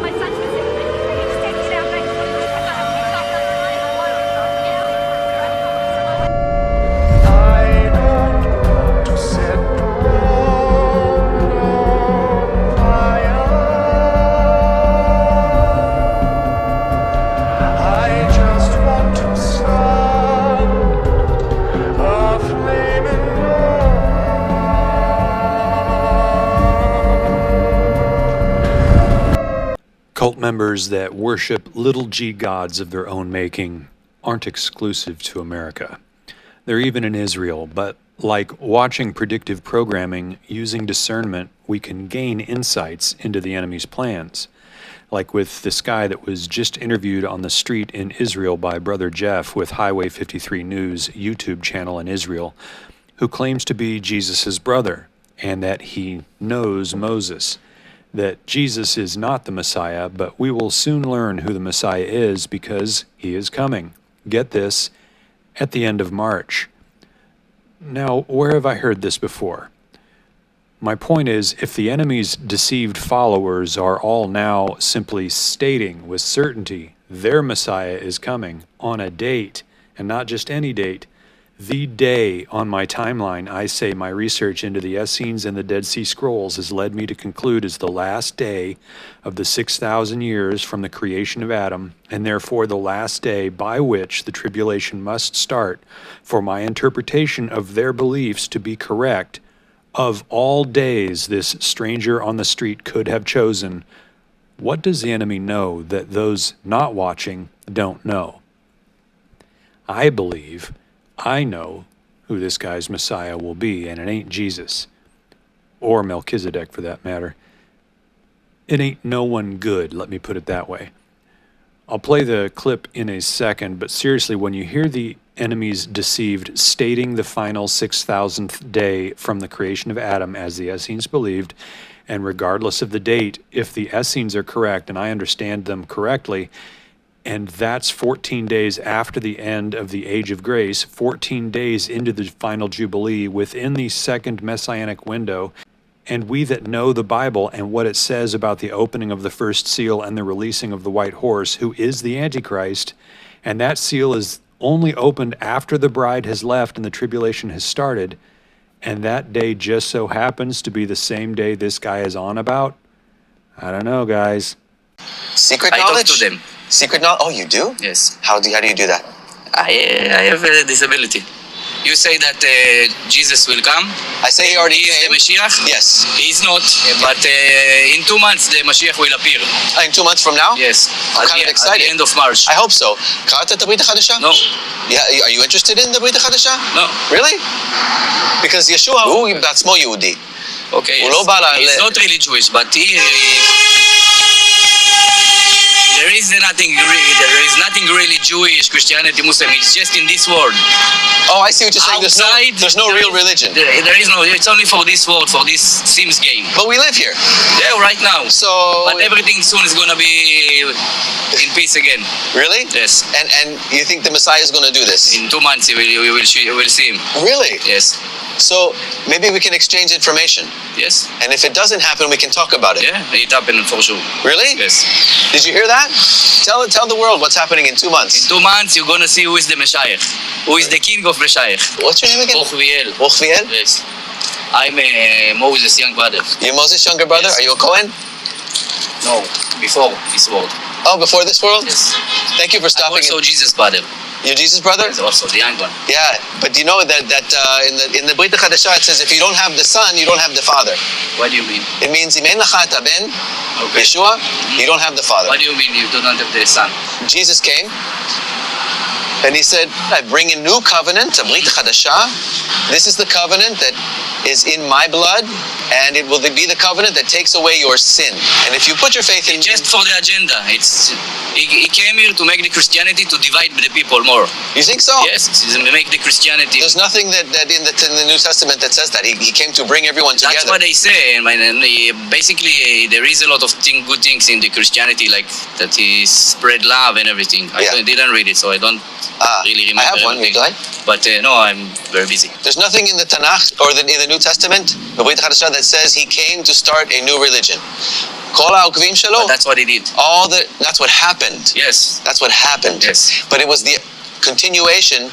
My son's missing. He's taken down next to I don't want to set the world on fire. I just want to start a flaming Cult members that worship little g gods of their own making aren't exclusive to America. They're even in Israel, but like watching predictive programming, using discernment, we can gain insights into the enemy's plans. Like with this guy that was just interviewed on the street in Israel by Brother Jeff with Highway 53 News YouTube channel in Israel, who claims to be Jesus' brother and that he knows Moses. That Jesus is not the Messiah, but we will soon learn who the Messiah is because he is coming. Get this, at the end of March. Now, where have I heard this before? My point is, if the enemy's deceived followers are all now simply stating with certainty their Messiah is coming on a date, and not just any date, the day on my timeline, I say my research into the Essenes and the Dead Sea Scrolls has led me to conclude is the last day of the 6,000 years from the creation of Adam, and therefore the last day by which the tribulation must start, for my interpretation of their beliefs to be correct. Of all days this stranger on the street could have chosen, what does the enemy know that those not watching don't know? I believe I know who this guy's Messiah will be, and it ain't Jesus, or Melchizedek for that matter. It ain't no one good, let me put it that way. I'll play the clip in a second, but seriously, when you hear the enemies deceived stating the final 6,000th day from the creation of Adam, as the Essenes believed, and regardless of the date, if the Essenes are correct, and I understand them correctly, and that's 14 days after the end of the Age of Grace, 14 days into the final Jubilee, within the second Messianic window, and we that know the Bible and what it says about the opening of the first seal and the releasing of the white horse, who is the Antichrist, and that seal is only opened after the bride has left and the tribulation has started, and that day just so happens to be the same day this guy is on about? I don't know, guys. Secret I knowledge? talk to them. Secret knowledge? Oh, you do? Yes. How do you do that? I have a disability. You say that Jesus will come. I say he already He is came. the Mashiach. Yes. He is not, but in 2 months the Mashiach will appear. In 2 months from now? Yes. I'm At kind of the excited. end of March. I hope so. קראת את הברית החדשה? No. Yeah, are you interested in the ברית החדשה? No. Really? Because ישוע הוא בעצמו יהודי. Okay. הוא לא בא He's not really Jewish, but there is nothing really Jewish, Christianity, Muslim. It's just in this world. Oh, I see what you're saying. Outside, There's no real religion. There is no. It's only for this world, for this Sims game. But we live here. Yeah, right now. So. But everything soon is gonna be in peace again. Really? Yes. And you think the Messiah is going to do this? In 2 months, you will see him. Really? Yes. So maybe we can exchange information. Yes. And if it doesn't happen, we can talk about it. Yeah, it happened for sure. Really? Yes. Did you hear that? Tell the world what's happening in 2 months. In 2 months, you're gonna see who is the Messiah, who is the king of Messiah. What's your name again? Chock-Full-O. Rochviel? Yes. I'm Moses' young brother. You're Moses' younger brother? Yes. Are you a Cohen? No, before this world. Oh, before this world? Yes. Thank you for I'm stopping. also Jesus' brother. You're Jesus' brother? Yes, also the young one. Yeah, but do you know that in the Brit Chadashah it says if you don't have the son, you don't have the father. What do you mean? It means אם אין לך את הבן, Okay. Yeshua, you don't have the father. What do you mean you don't have the son? Jesus came and he said, I bring a new covenant, a Brit Chadashah. This is the covenant that is in my blood, and it will be the covenant that takes away your sin. And if you put your faith in... Just for the agenda. He came here to make the Christianity to divide the people more. You think so? Yes, to make the Christianity. There's nothing that in the New Testament that says that. He came to bring everyone together. That's what they say. And basically, there is a lot of good things in the Christianity, like that he spread love and everything. I didn't read it, so I don't really remember. I have one, everything. But no, I'm very busy. There's nothing in the Tanakh or in the New Testament, the Brit Hadashah, that says he came to start a new religion. Kol ha'okvim shelo. But that's what he did. That's what happened. Yes. That's what happened. Yes. But it was the continuation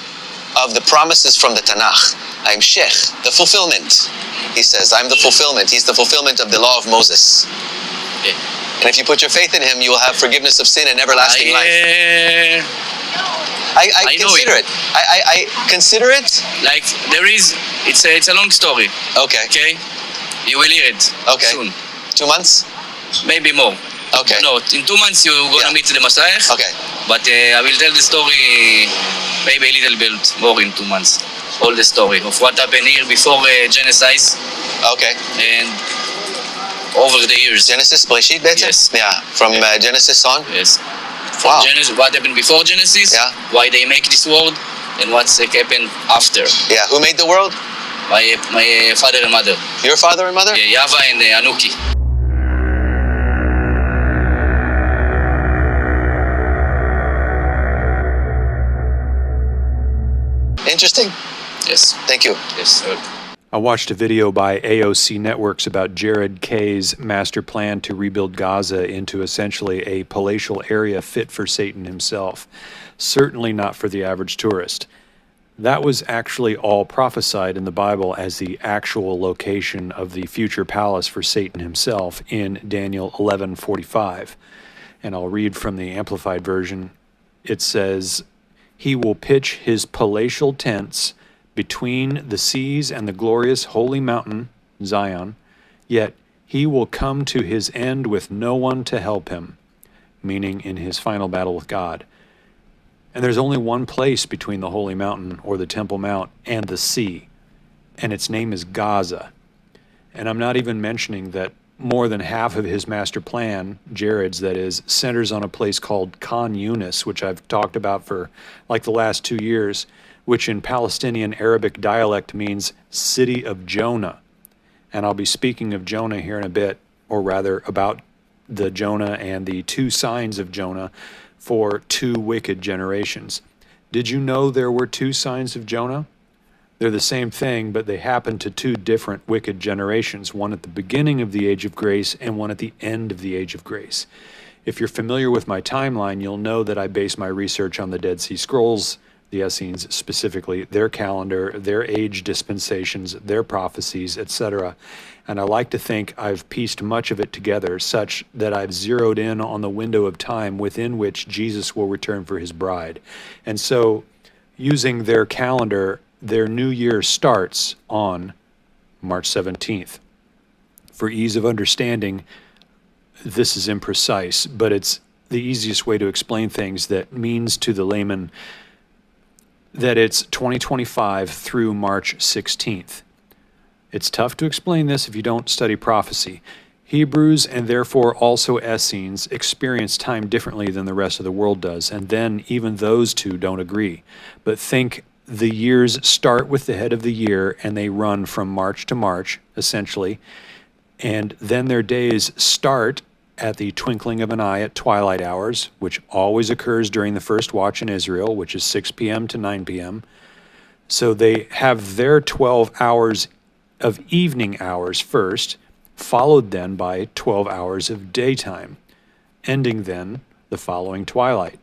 of the promises from the Tanakh. I'm Shech, the fulfillment. He says, I'm the fulfillment. He's the fulfillment of the law of Moses. Okay. And if you put your faith in him, you will have forgiveness of sin and everlasting life. I consider it. I consider it. Like it's a long story. Okay. Okay. You will hear it. Okay. Soon. 2 months? Maybe more. Okay. No, in 2 months you're gonna meet the Messiah. Okay. But I will tell the story maybe a little bit more in 2 months. All the story of what happened here before genocide Okay. and over the years. Genesis, Bereshit, בעצם? Yes. Yeah. From Genesis on? Yes. Wow. Genesis, what happened before Genesis? Yeah. Why they make this world, and what's happened after? Yeah. Who made the world? My father and mother. Your father and mother? Yava and Anuki. Interesting. Yes. Thank you. Yes, sir. I watched a video by AOC Networks about Jared Kay's master plan to rebuild Gaza into essentially a palatial area fit for Satan himself, certainly not for the average tourist. That was actually all prophesied in the Bible as the actual location of the future palace for Satan himself in Daniel 11:45. And I'll read from the Amplified Version. It says, "He will pitch his palatial tents between the seas and the glorious holy mountain, Zion, yet he will come to his end with no one to help him," meaning in his final battle with God. And there's only one place between the holy mountain or the Temple Mount and the sea, and its name is Gaza. And I'm not even mentioning that more than half of his master plan, Jared's that is, centers on a place called Khan Yunis, which I've talked about for like the last 2 years, which in Palestinian Arabic dialect means city of Jonah. And I'll be speaking of Jonah here in a bit, or rather about the Jonah and the 2 signs of Jonah for 2 wicked generations. Did you know there were 2 signs of Jonah? They're the same thing, but they happen to 2 different wicked generations, one at the beginning of the Age of Grace and one at the end of the Age of Grace. If you're familiar with my timeline, you'll know that I base my research on the Dead Sea Scrolls, the Essenes specifically, their calendar, their age dispensations, their prophecies, etc. And I like to think I've pieced much of it together such that I've zeroed in on the window of time within which Jesus will return for his bride. And so, using their calendar, their new year starts on March 17th. For ease of understanding, this is imprecise, but it's the easiest way to explain things that means to the layman that it's 2025 through March 16th. It's tough to explain this if you don't study prophecy. Hebrews, and therefore also Essenes, experience time differently than the rest of the world does, and then even those 2 don't agree. But think the years start with the head of the year, and they run from March to March, essentially, and then their days start at the twinkling of an eye at twilight hours, which always occurs during the first watch in Israel, which is 6 p.m. to 9 p.m. So they have their 12 hours of evening hours first, followed then by 12 hours of daytime, ending then the following twilight.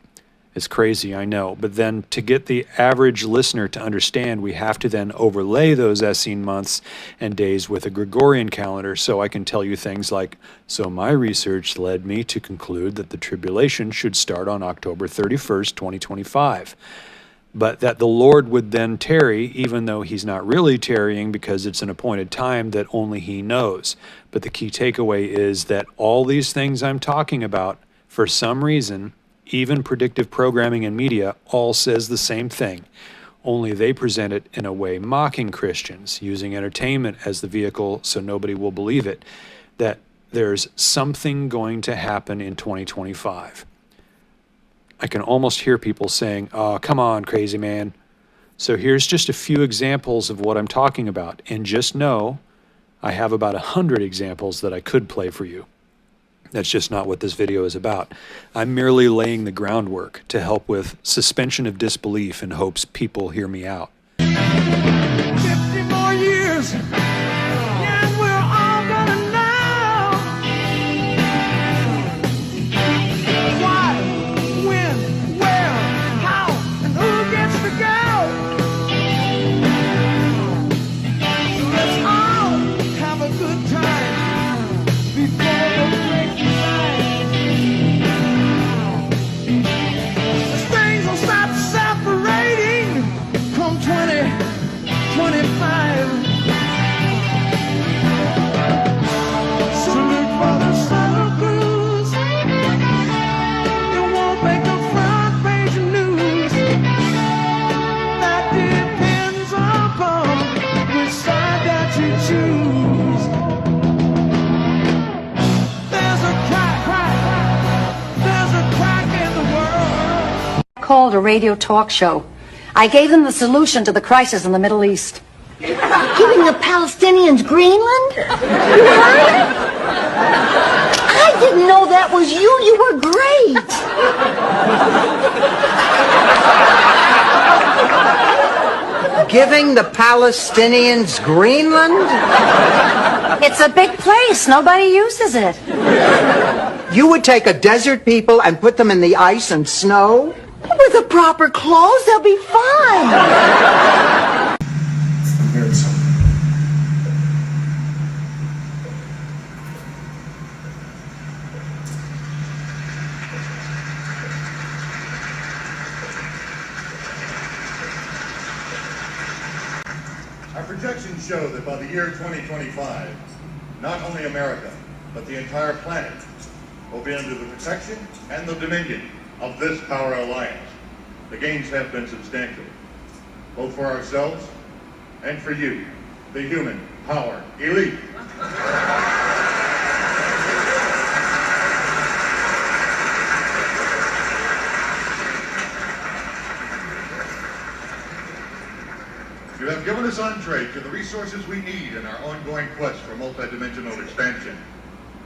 It's crazy, I know, but then to get the average listener to understand, we have to then overlay those Essene months and days with a Gregorian calendar, so I can tell you things like, so my research led me to conclude that the tribulation should start on October 31st, 2025, but that the Lord would then tarry, even though he's not really tarrying because it's an appointed time that only he knows. But the key takeaway is that all these things I'm talking about, for some reason, even predictive programming and media, all says the same thing. only they present it in a way mocking Christians, using entertainment as the vehicle so nobody will believe it, that there's something going to happen in 2025. I can almost hear people saying, "Oh, come on, crazy man." So here's just a few examples of what I'm talking about. And just know, I have about 100 examples that I could play for you. That's just not what this video is about. I'm merely laying the groundwork to help with suspension of disbelief in hopes people hear me out. 50 more years, and we're all gonna know why, when, where, how, and who gets to go. So let's all have a good time before the break of light. As things will start separating come 2025. Salute Brother Santa Cruz. It won't make the front page news. That depends upon which side that you choose. There's a crack in the world. Called a radio talk show. I gave them the solution to the crisis in the Middle East. Giving the Palestinians Greenland? You heard it? I didn't know that was you. You were great. Giving the Palestinians Greenland? It's a big place. Nobody uses it. You would take a desert people and put them in the ice and snow? With the proper clothes, they'll be fine. I'm hearing something. Our projections show that by the year 2025, not only America, but the entire planet will be under the protection and the dominion of this power alliance. The gains have been substantial, both for ourselves and for you, the human power elite. You have given us entree to the resources we need in our ongoing quest for multidimensional expansion.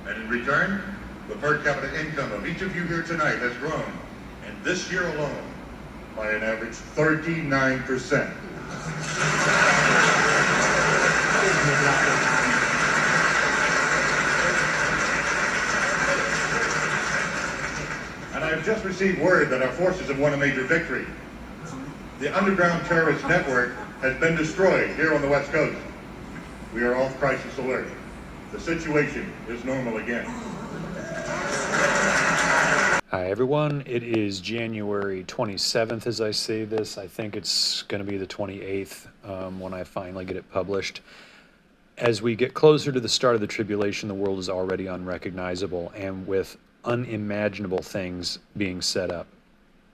And in return, the per capita income of each of you here tonight has grown, in this year alone, by an average 39%. And I have just received word that our forces have won a major victory. The underground terrorist network has been destroyed here on the West Coast. We are off crisis alert. The situation is normal again. Hi everyone, it is January 27th as I say this. I think it's going to be the 28th when I finally get it published. As we get closer to the start of the tribulation, the world is already unrecognizable and with unimaginable things being set up.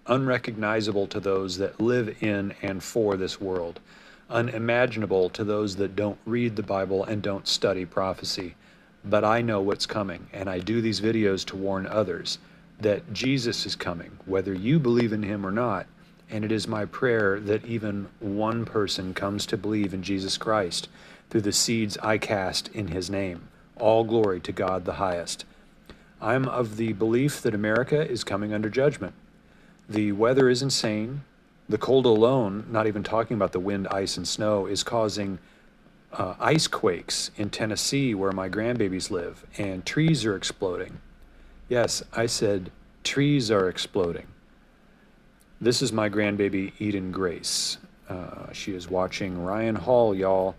Unrecognizable to those that live in and for this world. Unimaginable to those that don't read the Bible and don't study prophecy. But I know what's coming, and I do these videos to warn others that Jesus is coming, whether you believe in him or not. And it is my prayer that even one person comes to believe in Jesus Christ through the seeds I cast in his name. All glory to God the highest. I'm of the belief that America is coming under judgment. The weather is insane. The cold alone, not even talking about the wind, ice, and snow, is causing ice quakes in Tennessee where my grandbabies live, and trees are exploding. Yes, I said trees are exploding. This is my grandbaby Eden Grace. She is watching Ryan Hall, y'all.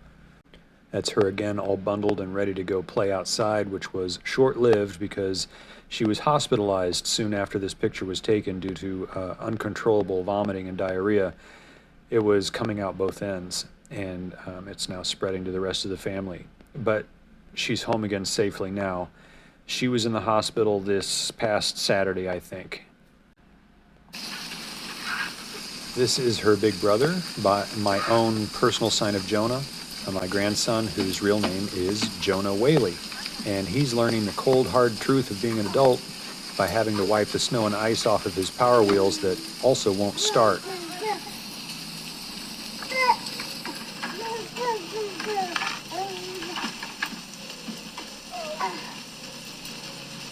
That's her again, all bundled and ready to go play outside, which was short-lived because she was hospitalized soon after this picture was taken due to uncontrollable vomiting and diarrhea. It was coming out both ends, and it's now spreading to the rest of the family. But she's home again safely now. She was in the hospital this past Saturday, I think. This is her big brother, by my own personal sign of Jonah, my grandson, whose real name is Jonah Whaley. And he's learning the cold, hard truth of being an adult by having to wipe the snow and ice off of his Power Wheels that also won't start.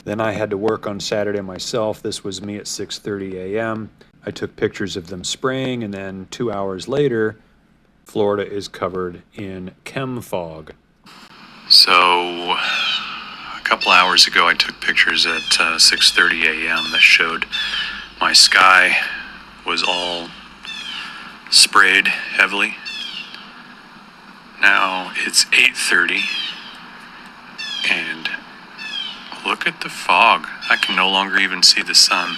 Then I had to work on Saturday myself. This was me at 6:30 a.m. I took pictures of them spraying, and then 2 hours later, Florida is covered in chem fog. So, a couple hours ago, I took pictures at 6:30 a.m. that showed my sky was all sprayed heavily. Now it's 8:30, and look at the fog. I can no longer even see the sun.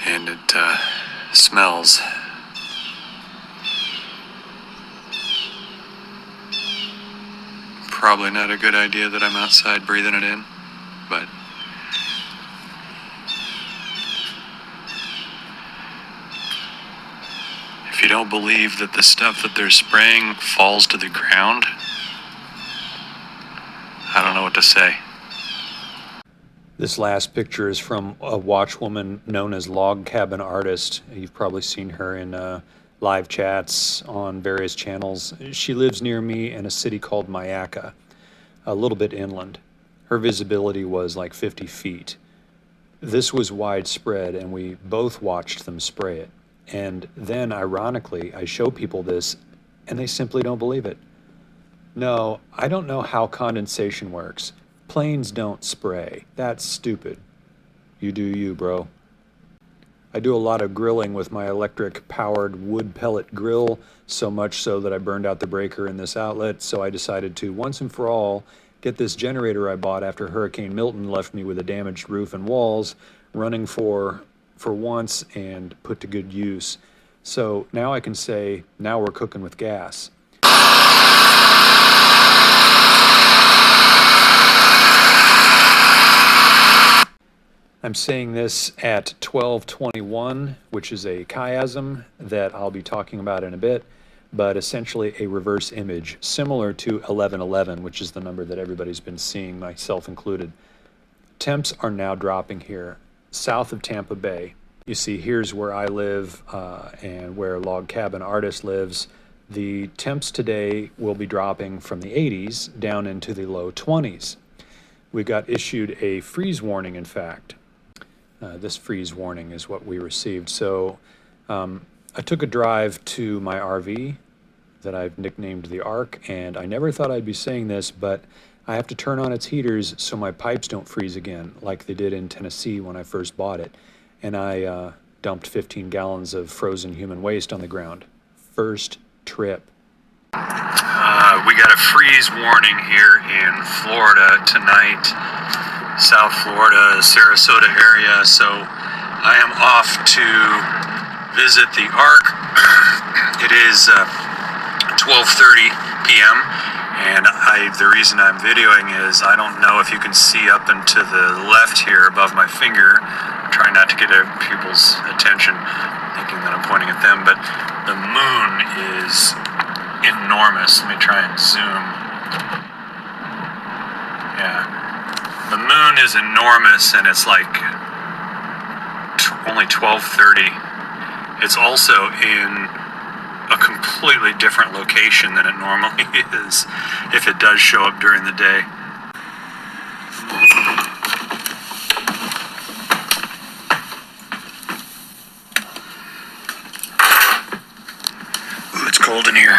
And it smells. Probably not a good idea that I'm outside breathing it in, but if you don't believe that the stuff that they're spraying falls to the ground, I don't know what to say. This last picture is from a watchwoman known as Log Cabin Artist. You've probably seen her in live chats on various channels. She lives near me in a city called Mayaka, a little bit inland. Her visibility was like 50 feet. This was widespread, and we both watched them spray it. And then, ironically, I show people this, and they simply don't believe it. No, I don't know how condensation works. Planes don't spray. That's stupid. You do you, bro. I do a lot of grilling with my electric-powered wood pellet grill, so much so that I burned out the breaker in this outlet, so I decided to, once and for all, get this generator I bought after Hurricane Milton left me with a damaged roof and walls, running for once and put to good use. So now I can say, now we're cooking with gas. I'm saying this at 12:21, which is a chiasm that I'll be talking about in a bit, but essentially a reverse image, similar to 1111, which is the number that everybody's been seeing, myself included. Temps are now dropping here, south of Tampa Bay. You see, here's where I live and where Log Cabin Artist lives. The temps today will be dropping from the 80s down into the low 20s. We got issued a freeze warning, in fact. This freeze warning is what we received. So I took a drive to my RV that I've nicknamed the Ark, and I never thought I'd be saying this, but I have to turn on its heaters so my pipes don't freeze again, like they did in Tennessee when I first bought it. And I dumped 15 gallons of frozen human waste on the ground. First trip. We got a freeze warning here in Florida tonight, South Florida, Sarasota area, so I am off to visit the Ark. It is 12:30 p.m. and the reason I'm videoing is I don't know if you can see up and to the left here above my finger. I'm trying not to get people's attention thinking that I'm pointing at them, but the moon is enormous. Let me try and zoom. Yeah. The moon is enormous, and it's like only 12:30. It's also in a completely different location than it normally is, if it does show up during the day. Ooh, it's cold in here.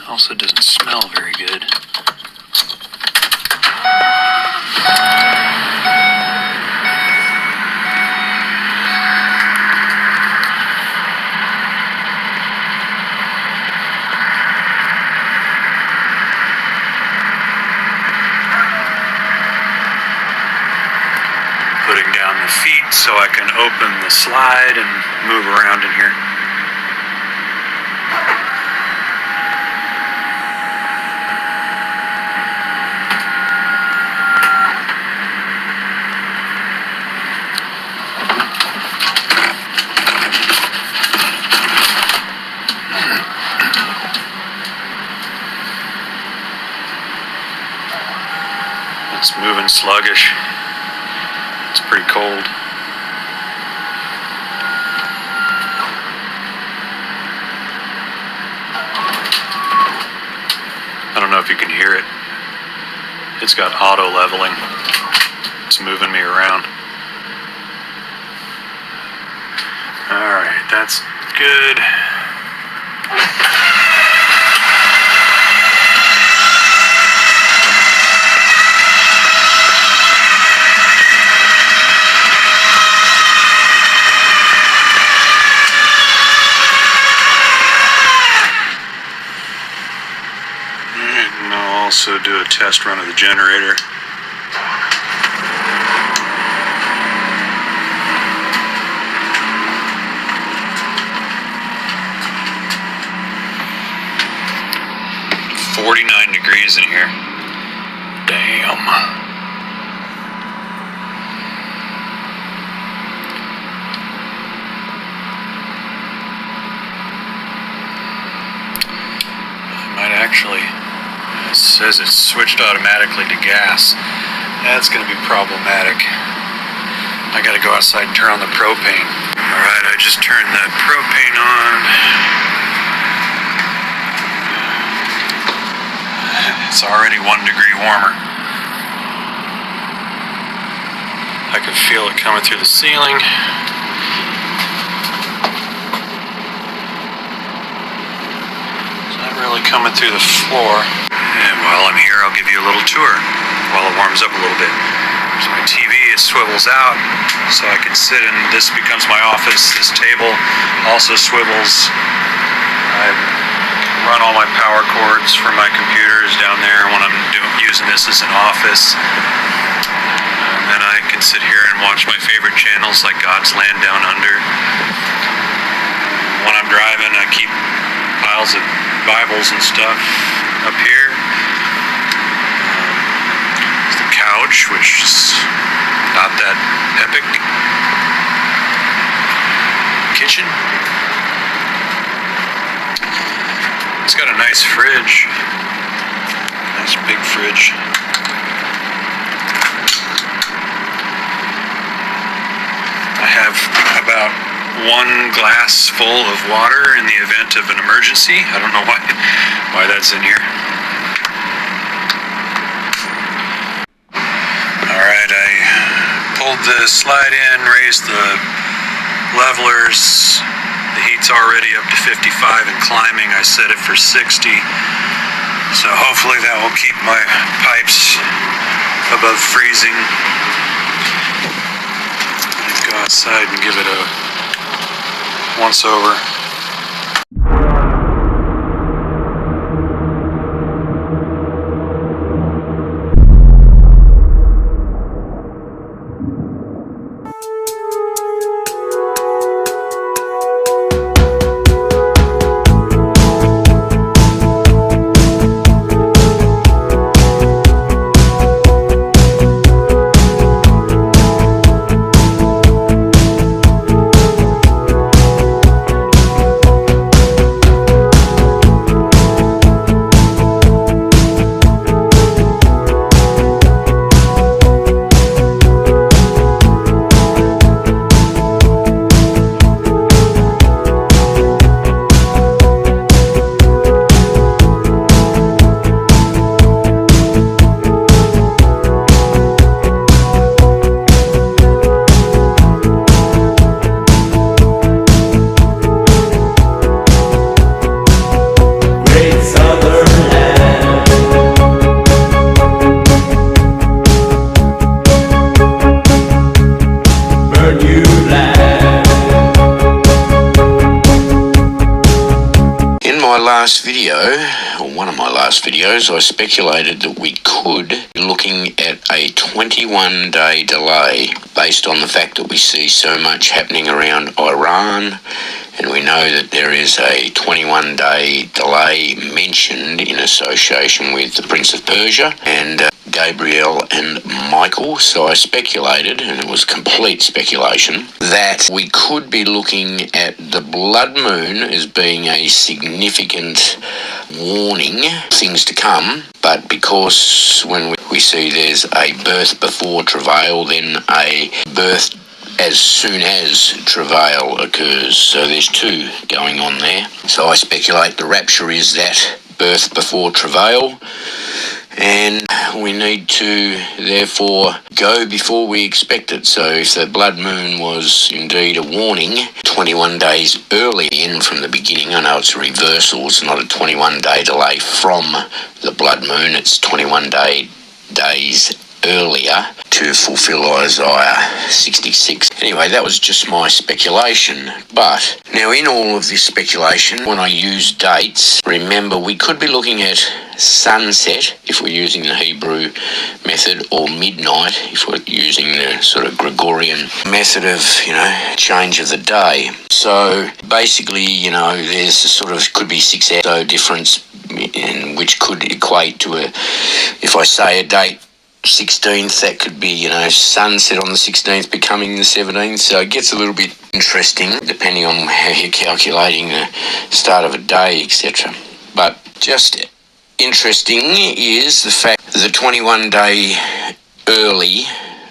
Also doesn't smell very good. Putting down the feet so I can open the slide and move around in here. moving sluggish. It's pretty cold. I don't know if you can hear it. It's got auto leveling. It's moving me around. Alright, that's good. And I'll also do a test run of the generator. .49 degrees in here. Damn. I might actually, it says it's switched automatically to gas. That's going to be problematic. I got to go outside and turn on the propane. Alright, I just turned the propane on. It's already 1 degree warmer. I can feel it coming through the ceiling. It's not really coming through the floor. And while I'm here, I'll give you a little tour while it warms up a little bit. There's my TV, it swivels out so I can sit in. This becomes my office. This table also swivels. I run all my power cords for my computers down there when I'm using this as an office. And then I can sit here and watch my favorite channels like God's Land Down Under. When I'm driving, I keep piles of Bibles and stuff up here. There's the couch, which is not that epic. Kitchen. It's got a nice fridge. Nice big fridge. I have about 1 glass full of water in the event of an emergency. I don't know why that's in here. Alright, I pulled the slide in, raised the levelers. The heat's already up to 55 and climbing. I set it for 60. So hopefully that will keep my pipes above freezing. Let's go outside and give it a once over. last video, or one of my last videos, I speculated that we could be looking at a 21-day delay based on the fact that we see so much happening around Iran, and we know that there is a 21-day delay mentioned in association with the Prince of Persia, and Gabriel and Michael. So I speculated, and it was complete speculation, that we could be looking at the blood moon as being a significant warning, things to come. But because when we see there's a birth before travail, then a birth as soon as travail occurs. So there's two going on there. So I speculate the rapture is that birth before travail, and we need to therefore go before we expect it. So if the blood moon was indeed a warning, 21 days early in from the beginning, I know it's a reversal, it's not a 21-day delay from the blood moon, it's 21 days earlier to fulfill Isaiah 66. Anyway, that was just my speculation. But now in all of this speculation, when I use dates, remember we could be looking at sunset if we're using the Hebrew method, or midnight if we're using the sort of Gregorian method of, change of the day. So basically, there's a sort of could be 6 hour difference, in which could equate to if I say a date 16th, that could be, sunset on the 16th becoming the 17th. So it gets a little bit interesting depending on how you're calculating the start of a day, etc. But just interesting is the fact that the 21-day early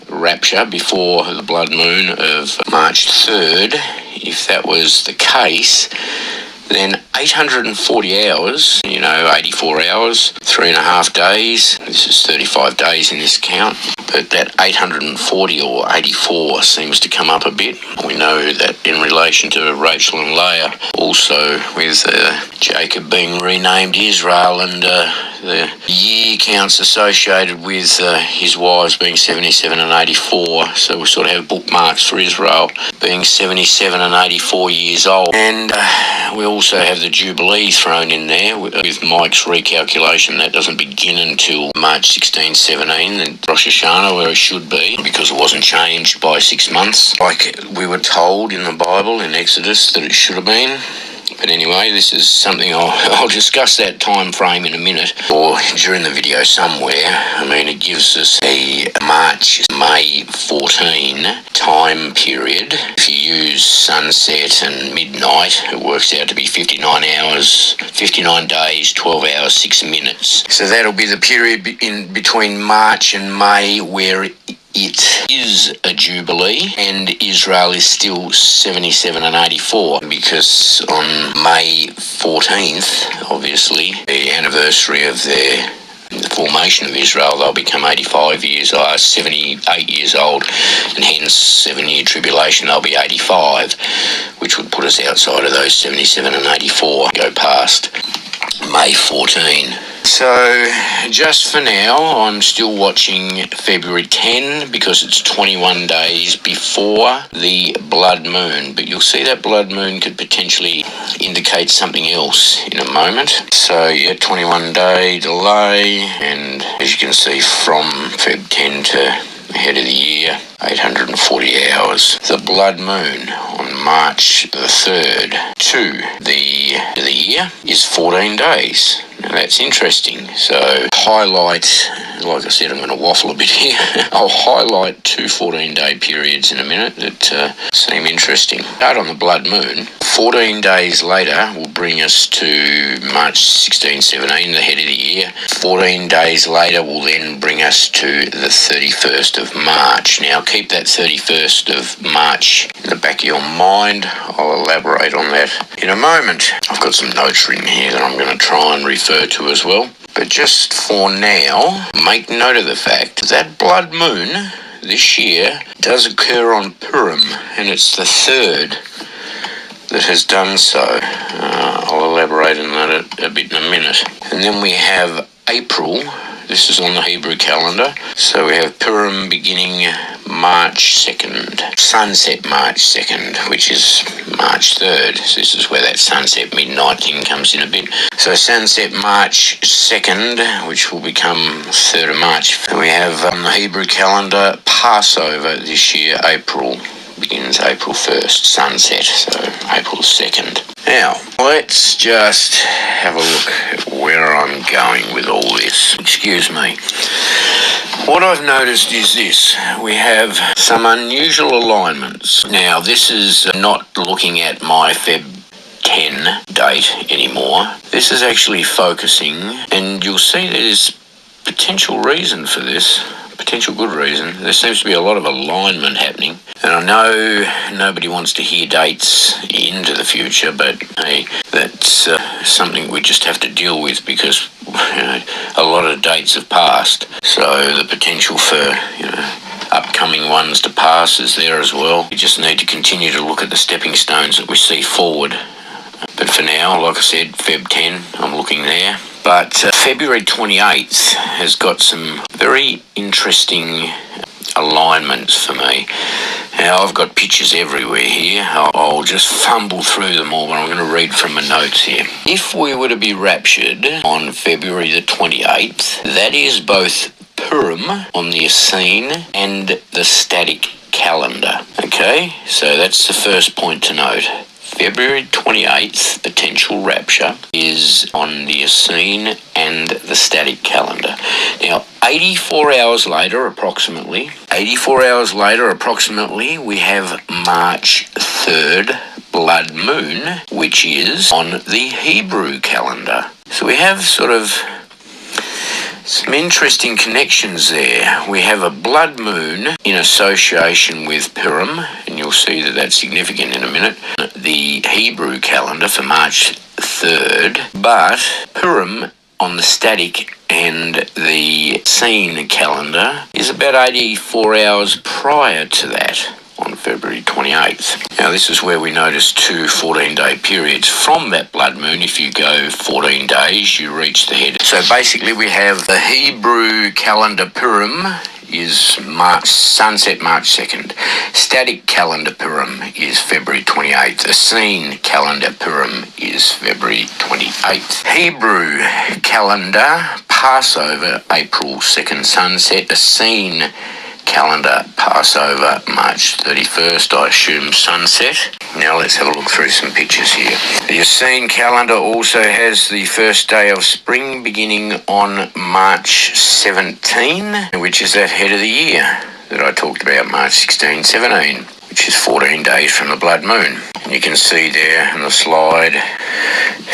rapture before the blood moon of March 3rd, if that was the case, then 840 hours, 84 hours, 3.5 days, this is 35 days in this count, but that 840 or 84 seems to come up a bit. We know that in relation to Rachel and Leah, also with Jacob being renamed Israel, and the year counts associated with his wives being 77 and 84, so we sort of have bookmarks for Israel being 77 and 84 years old. And we also have the Jubilee thrown in there with Mike's recalculation. That doesn't begin until March 16, 17, and Rosh Hashanah, where it should be, because it wasn't changed by 6 months, like we were told in the Bible in Exodus that it should have been. But anyway, this is something I'll discuss that time frame in a minute, or during the video somewhere. I mean, it gives us a May 14 time period. If you use sunset and midnight, it works out to be 59 days, 12 hours, 6 minutes. So that'll be the period in between March and May where it is a Jubilee, and Israel is still 77 and 84, because on May 14th, obviously, the anniversary of the formation of Israel, they'll become 85 years old, 78 years old, and hence 7-year tribulation, they'll be 85, which would put us outside of those 77 and 84, go past May 14. So, just for now, I'm still watching February 10 because it's 21 days before the blood moon. But you'll see that blood moon could potentially indicate something else in a moment. So, 21-day delay, and as you can see from Feb 10 to ahead of the year, 840 hours. The blood moon on March the 3rd to the year is 14 days. Now that's interesting. So highlight, like I said, I'm going to waffle a bit here. I'll highlight 2 14-day periods in a minute that seem interesting. Start on the blood moon. 14 days later will bring us to March 16, 17, the head of the year. 14 days later will then bring us to the 31st of March. Now keep that 31st of March in the back of your mind. I'll elaborate on that in a moment. I've got some notes written here that I'm going to try and refer to as well. But just for now, make note of the fact that blood moon this year does occur on Purim, and it's the 3rd that has done so. I'll elaborate on that a bit in a minute. And then we have April. This is on the Hebrew calendar. So we have Purim beginning March 2nd, sunset March 2nd, which is March 3rd. So this is where that sunset midnight thing comes in a bit. So sunset March 2nd, which will become 3rd of March. And we have on the Hebrew calendar Passover this year, April. Begins April 1st, sunset, so April 2nd. Now, let's just have a look at where I'm going with all this. Excuse me. What I've noticed is this. We have some unusual alignments. Now, this is not looking at my Feb 10 date anymore. This is actually focusing, and you'll see there's potential reason for this. Potential good reason. There seems to be a lot of alignment happening, and I know nobody wants to hear dates into the future, but hey, that's something we just have to deal with, because a lot of dates have passed, so the potential for upcoming ones to pass is there as well. We just need to continue to look at the stepping stones that we see forward. But for now, like I said, Feb 10, I'm looking there. But February 28th has got some very interesting alignments for me. Now, I've got pictures everywhere here. I'll just fumble through them all, but I'm going to read from my notes here. If we were to be raptured on February the 28th, that is both Purim on the Essene and the static calendar. Okay, so that's the first point to note. February 28th, potential rapture, is on the Essene and the static calendar. Now, 84 hours later, approximately, we have March 3rd, blood moon, which is on the Hebrew calendar. So we have sort of some interesting connections there. We have a blood moon in association with Purim, and you'll see that that's significant in a minute. The Hebrew calendar for March 3rd, but Purim on the static and the Essene calendar is about 84 hours prior to that, on February 28th. Now, this is where we notice two 14-day periods. From that blood moon, if you go 14 days, you reach the head. So basically, we have the Hebrew calendar Purim is sunset March 2nd. Static calendar Purim is February 28th. Essene calendar Purim is February 28th. Hebrew calendar Passover, April 2nd sunset. Essene calendar Passover, March 31st, I assume sunset. Now let's have a look through some pictures here. The Essene calendar also has the first day of spring beginning on March 17, which is that head of the year that I talked about, March 16, 17, which is 14 days from the blood moon. And you can see there on the slide,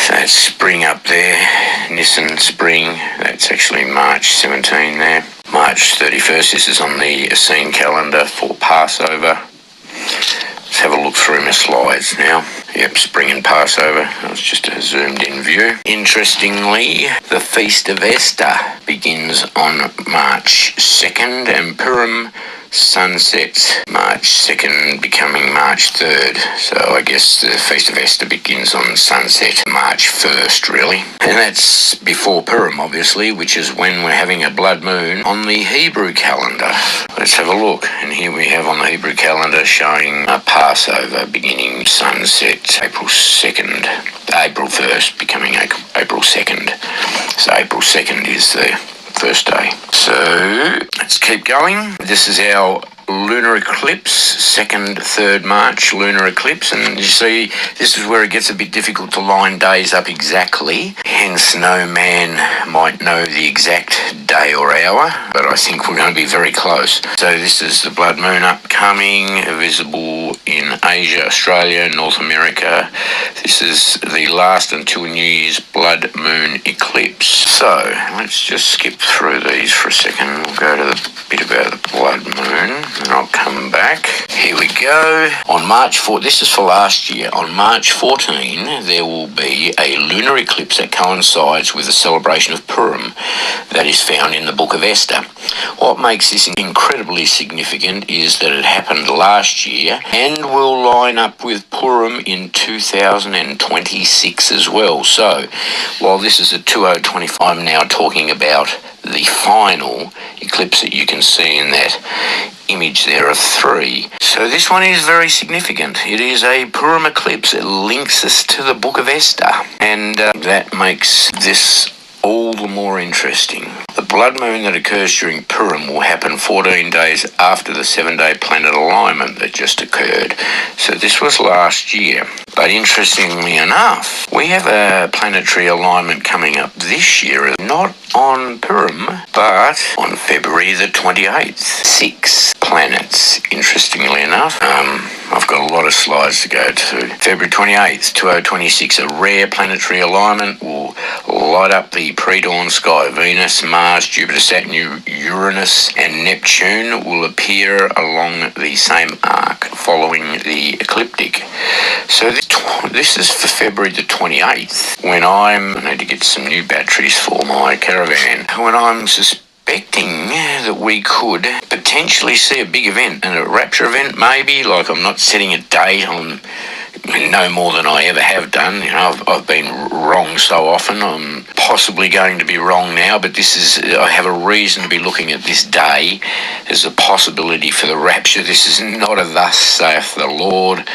that's spring up there, Nisan spring, that's actually March 17 there. March 31st, this is on the Essene calendar for Passover. Let's have a look through my slides now. Yep, spring and Passover. That's just a zoomed in view. Interestingly, the Feast of Esther begins on March 2nd, and Purim sunsets March 2nd, becoming March 3rd. So I guess the Feast of Esther begins on sunset March 1st, really. And that's before Purim, obviously, which is when we're having a blood moon on the Hebrew calendar. Let's have a look. And here we have on the Hebrew calendar showing a Passover beginning sunset April 2nd. April 1st, becoming April 2nd. So April 2nd is the first day. So let's keep going. This is our lunar eclipse, 2nd, 3rd March lunar eclipse, and you see this is where it gets a bit difficult to line days up exactly, hence no man might know the exact day or hour, but I think we're going to be very close. So this is the blood moon upcoming, visible in Asia, Australia, North America. This is the last until New Year's blood moon eclipse. So let's just skip through these for a second. We'll go to the bit about the blood moon, and I'll come back. Here we go. On March 4, this is for last year. On March 14, there will be a lunar eclipse that coincides with the celebration of Purim that is found in the book of Esther. What makes this incredibly significant is that it happened last year and will line up with Purim in 2026 as well. So, while this is a 2025, I'm now talking about the final eclipse that you can see in that image there of 3. So this one is very significant. It is a Purim eclipse. It links us to the book of Esther, and that makes this all the more interesting. The blood moon that occurs during Purim will happen 14 days after the 7-day planet alignment that just occurred. So this was last year. But interestingly enough, we have a planetary alignment coming up this year, not on Purim, but on February the 28th. 6 planets, interestingly enough. I've got a lot of slides to go to. February 28th, 2026, a rare planetary alignment will light up the pre-dawn sky. Venus, Mars, Jupiter, Saturn, Uranus, and Neptune will appear along the same arc following the ecliptic. So this is for February the 28th, when I need to get some new batteries for my caravan. When I'm suspecting that we could potentially see a big event, and a rapture event maybe, like I'm not setting a date on no more than I ever have done. You know, I've been wrong so often. I'm possibly going to be wrong now, but I have a reason to be looking at this day as a possibility for the rapture. This is not a thus saith the Lord.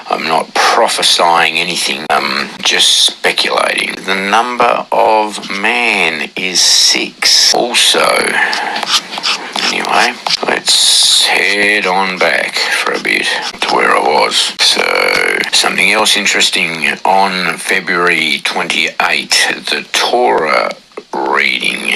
I'm not prophesying anything. I'm just speculating. The number of man is 6. Also, anyway, let's head on back for a bit to where I was. So, something else interesting on February 28th, the Torah reading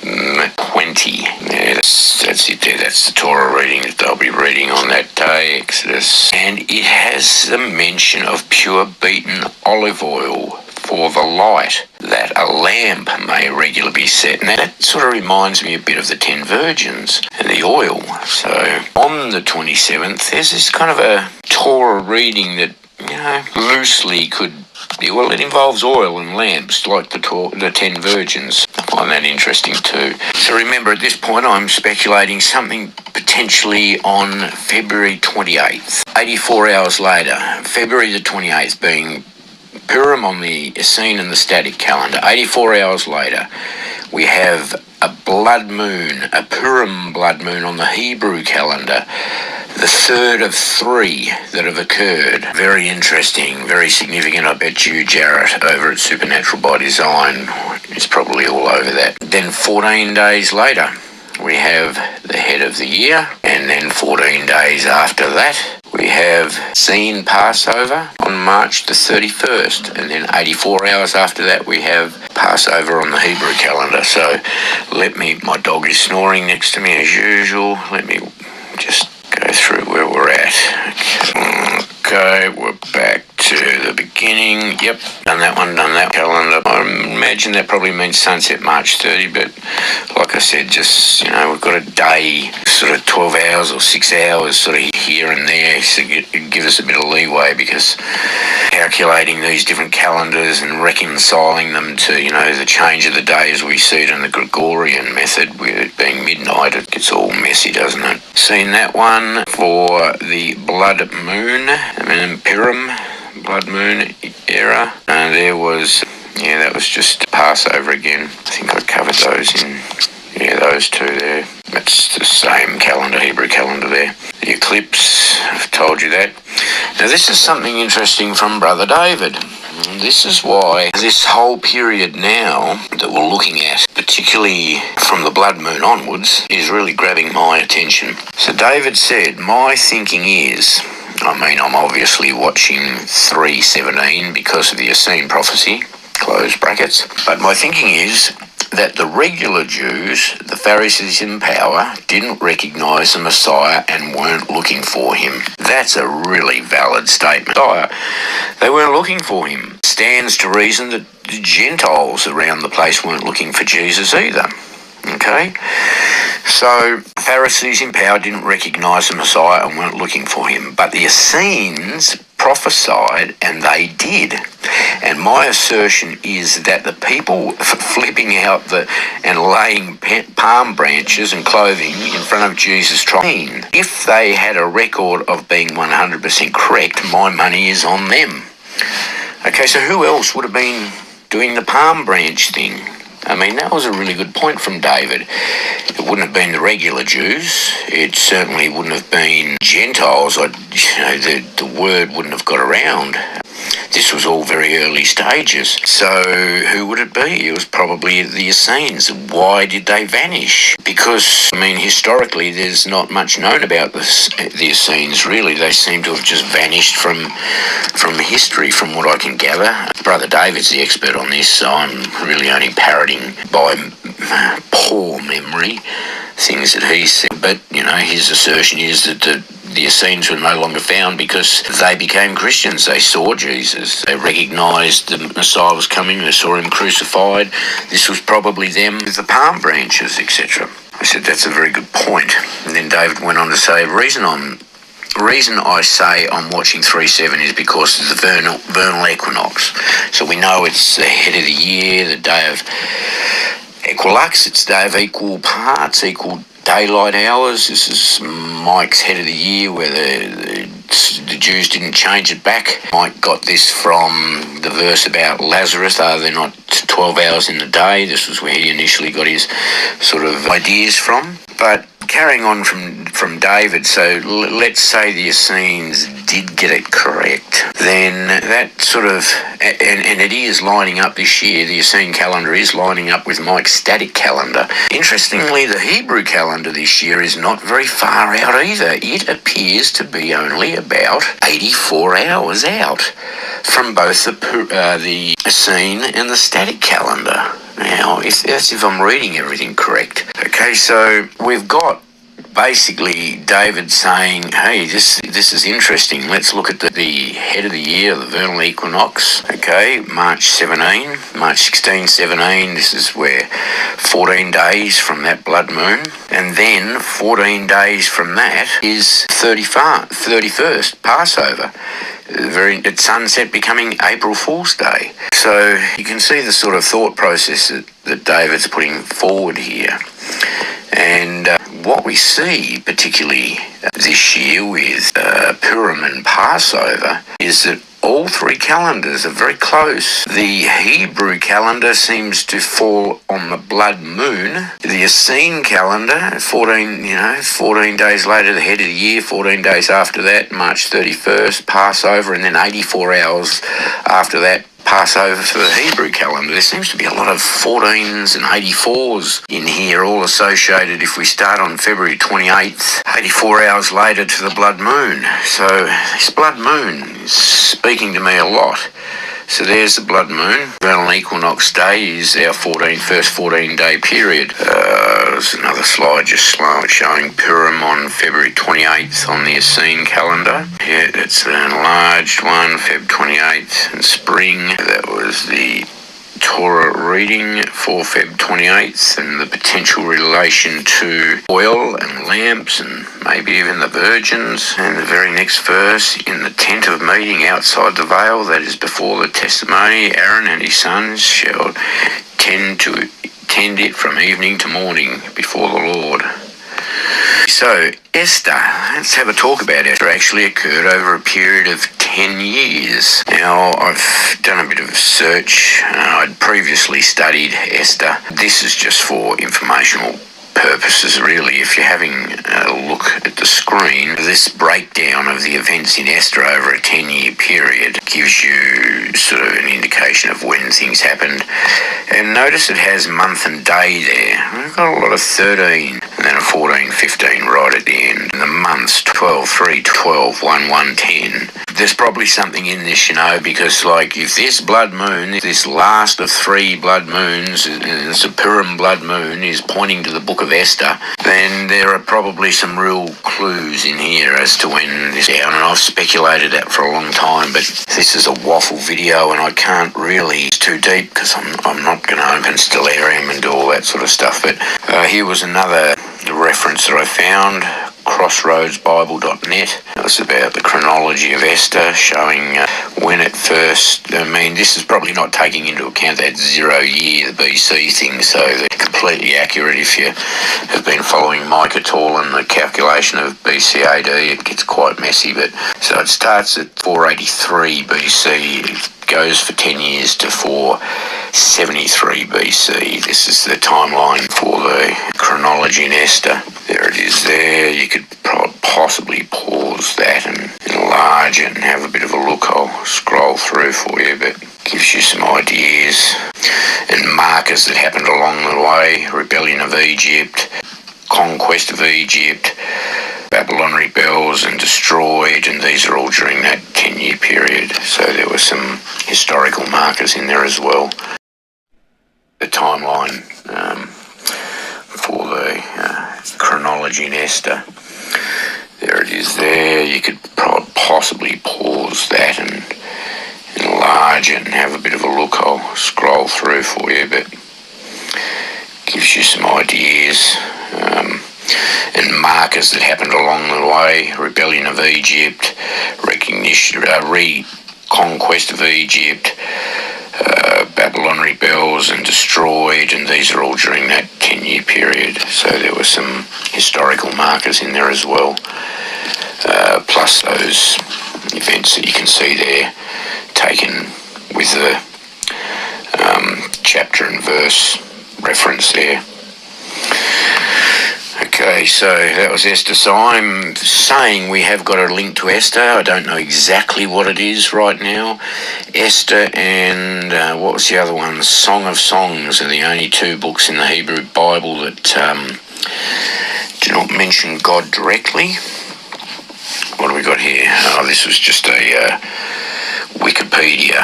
20. Yeah, that's it there. That's the Torah reading that they'll be reading on that day, Exodus. And it has the mention of pure beaten olive oil for the light, that a lamp may regularly be set. Now that sort of reminds me a bit of the 10 virgins and the oil. So on the 27th, there's this kind of a Torah reading that, you know, loosely could, well, it involves oil and lamps like the 10 virgins. I find that interesting too. So remember, at this point I'm speculating something potentially on February 28th. 84 hours later, February the 28th being Purim on the Essene and the static calendar. 84 hours later, we have a blood moon, a Purim blood moon on the Hebrew calendar, the third of 3 that have occurred. Very interesting, very significant. I bet you Jarrett over at Supernatural by Design is probably all over that. Then 14 days later, we have the head of the year, and then 14 days after that, we have seen Passover on March the 31st, and then 84 hours after that we have Passover on the Hebrew calendar. So my dog is snoring next to me as usual. Let me just go through where we're at. Okay, we're back to the beginning. Yep, done that one, done that calendar. I imagine that probably means sunset March 30, but like I said, just, you know, we've got a day, sort of 12 hours or 6 hours sort of here and there, so give us a bit of leeway, because calculating these different calendars and reconciling them to, you know, the change of the day as we see it in the Gregorian method, with it being midnight, it gets all messy, doesn't it? Seen that one for the blood moon, Purim blood moon era, and there was, yeah, that was just Passover again. I think I covered those in, yeah, those two there. That's the same calendar, Hebrew calendar there. The eclipse, I've told you that. Now this is something interesting from Brother David. This is why this whole period now that we're looking at, particularly from the blood moon onwards, is really grabbing my attention. So David said, my thinking is, I'm obviously watching 3:17 because of the Essene prophecy, close brackets, but my thinking is that the regular Jews, the Pharisees in power, didn't recognise the Messiah and weren't looking for him. That's a really valid statement. They weren't looking for him. Stands to reason that the Gentiles around the place weren't looking for Jesus either. Okay? So, Pharisees in power didn't recognise the Messiah and weren't looking for him. But the Essenes prophesied, and they did. And my assertion is that the people flipping out and laying palm branches and clothing in front of Jesus, if they had a record of being 100% correct, my money is on them. Okay, so who else would have been doing the palm branch thing? I mean, that was a really good point from David. It wouldn't have been the regular Jews. It certainly wouldn't have been Gentiles. The word wouldn't have got around. This was all very early stages. So who would it be? It was probably the Essenes. Why did they vanish? Because, I mean, historically, there's not much known about the Essenes, really. They seem to have just vanished from history, from what I can gather. Brother David's the expert on this, so I'm really only parroting by poor memory things that he said. But, you know, his assertion is that the Essenes were no longer found because they became Christians. They saw Jesus. They recognised the Messiah was coming. They saw him crucified. This was probably them with the palm branches, etc. I said, that's a very good point. And then David went on to say, reason I say I'm watching 3/7 is because of the vernal equinox. So we know it's the head of the year, the day of equilux. It's the day of equal parts, equal daylight hours. This is Mike's head of the year, where the Jews didn't change it back. Mike got this from the verse about Lazarus. Are there not 12 hours in the day? This was where he initially got his sort of ideas from. But carrying on from David, so let's say the Essenes did get it correct, then that sort of, and it is lining up this year, the Essene calendar is lining up with Mike's static calendar. Interestingly, the Hebrew calendar this year is not very far out either. It appears to be only about 84 hours out from both the Essene and the static calendar. Now, that's if I'm reading everything correct. Okay, so we've got basically David saying, hey, this is interesting. Let's look at the head of the year, the vernal equinox. Okay, March 16, 17. This is where 14 days from that blood moon. And then 14 days from that is 31st, Passover. At sunset, becoming April Fool's Day. So you can see the sort of thought process that David's putting forward here. And what we see, particularly this year with Purim and Passover, is that all three calendars are very close. The Hebrew calendar seems to fall on the blood moon. The Essene calendar, 14 days later, the head of the year, 14 days after that, March 31st, Passover, and then 84 hours after that, Passover for the Hebrew calendar. There seems to be a lot of 14s and 84s in here, all associated. If we start on February 28th, 84 hours later to the blood moon. So this blood moon is speaking to me a lot. So there's the blood moon. Vernal equinox day is our first 14-day period. There's another slide just showing Purim on February 28th on the Essene calendar. Yeah, that's an enlarged one, Feb 28th. And spring, that was the Torah reading for Feb 28th, and the potential relation to oil and lamps and maybe even the virgins. And the very next verse, in the tent of meeting outside the veil, that is before the testimony, Aaron and his sons shall tend it from evening to morning before the Lord. So, Esther, let's have a talk about Esther. Actually occurred over a period of 10 years. Now, I've done a bit of search. I'd previously studied Esther. This is just for informational purposes, really. If you're having a look at the screen, this breakdown of the events in Esther over a 10-year period gives you sort of an indication of when things happened. And notice it has month and day there. We've got a lot of 13, and then a 14, 15 right at the end. And the months, 12, 3, 12, 1, 1, 10. There's probably something in this, because like if this blood moon, this last of 3 blood moons, it's a Purim blood moon, is pointing to the book of Esther, then there are probably some real clues in here as to when this down, and I've speculated that for a long time, but this is a waffle video and I can't really, it's too deep because I'm not going to open Stellarium and do all that sort of stuff. But here was another reference that I found, crossroadsbible.net. It was about the chronology of Esther, showing when it first, this is probably not taking into account that 0 year BC thing, so they're completely accurate if you have been following Mike at all and the calculation of BC AD. It gets quite messy, but so it starts at 483 BC. It goes for 10 years to 473 BC. This is the timeline for the chronology in Esther. There it is there. You could possibly pause that and enlarge it and have a bit of a look. I'll scroll through for you, but gives you some ideas and markers that happened along the way. Rebellion of Egypt, conquest of Egypt, Babylon rebels and destroyed, and these are all during that 10-year period. So there were some historical markers in there as well. The timeline for the chronology in Esther. There it is there. You could possibly pause that and enlarge it and have a bit of a look. I'll scroll through for you, but gives you some ideas and markers that happened along the way. Rebellion of Egypt, conquest of Egypt, Babylon rebels and destroyed, and these are all during that 10-year period. So there were some historical markers in there as well, plus those events that you can see there taken with the chapter and verse reference there. Okay, so that was Esther. So I'm saying we have got a link to Esther. I don't know exactly what it is right now. Esther and what was the other one? Song of Songs are the only two books in the Hebrew Bible that do not mention God directly. What do we got here? Oh, this was just a Wikipedia.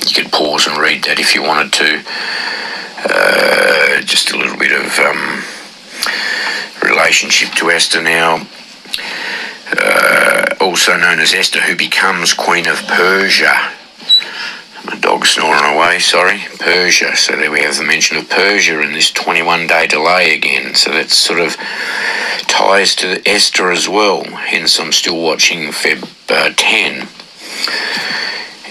You could pause and read that if you wanted to. Just a little bit of relationship to Esther now. Also known as Esther, who becomes Queen of Persia. My dog's snoring away, sorry. Persia. So there we have the mention of Persia in this 21-day delay again. So that sort of ties to Esther as well. Hence I'm still watching Feb 10.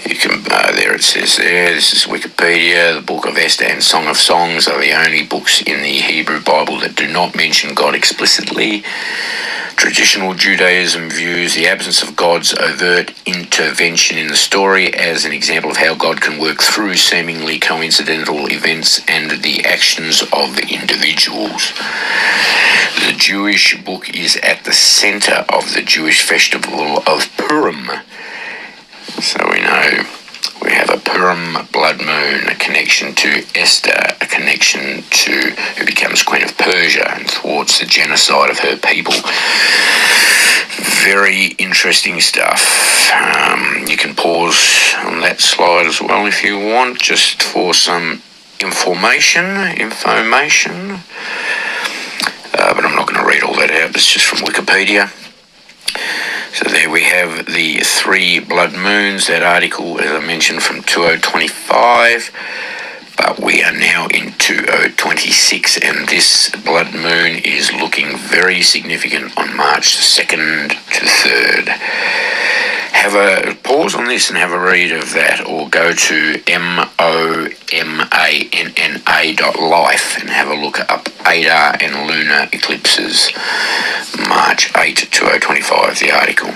You can, there it says there, this is Wikipedia. The Book of Esther and Song of Songs are the only books in the Hebrew Bible that do not mention God explicitly. Traditional Judaism views the absence of God's overt intervention in the story as an example of how God can work through seemingly coincidental events and the actions of individuals. The Jewish book is at the center of the Jewish festival of Purim. So we know we have a Purim blood moon, a connection to Esther, a connection to who becomes Queen of Persia and thwarts the genocide of her people. Very interesting stuff. You can pause on that slide as well if you want, just for some information. But I'm not going to read all that out. It's just from Wikipedia. So there we have the 3 blood moons, that article, as I mentioned, from 2025, but we are now in 2026, and this blood moon is looking very significant on March 2nd to 3rd. Have a pause on this and have a read of that, or go to momanna.life and have a look up Adar and lunar eclipses, March 8, 2025, the article.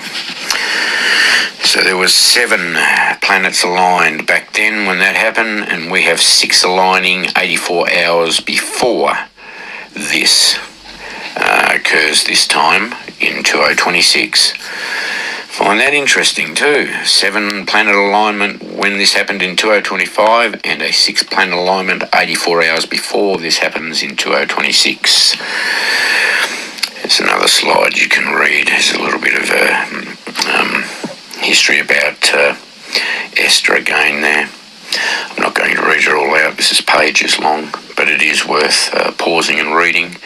So there was 7 planets aligned back then when that happened, and we have 6 aligning 84 hours before this occurs this time in 2026. Find that interesting too. 7 planet alignment when this happened in 2025, and a 6 planet alignment 84 hours before this happens in 2026. It's another slide you can read. There's a little bit of history about Esther again there. I'm not going to read it all out. This is pages long, but it is worth pausing and reading.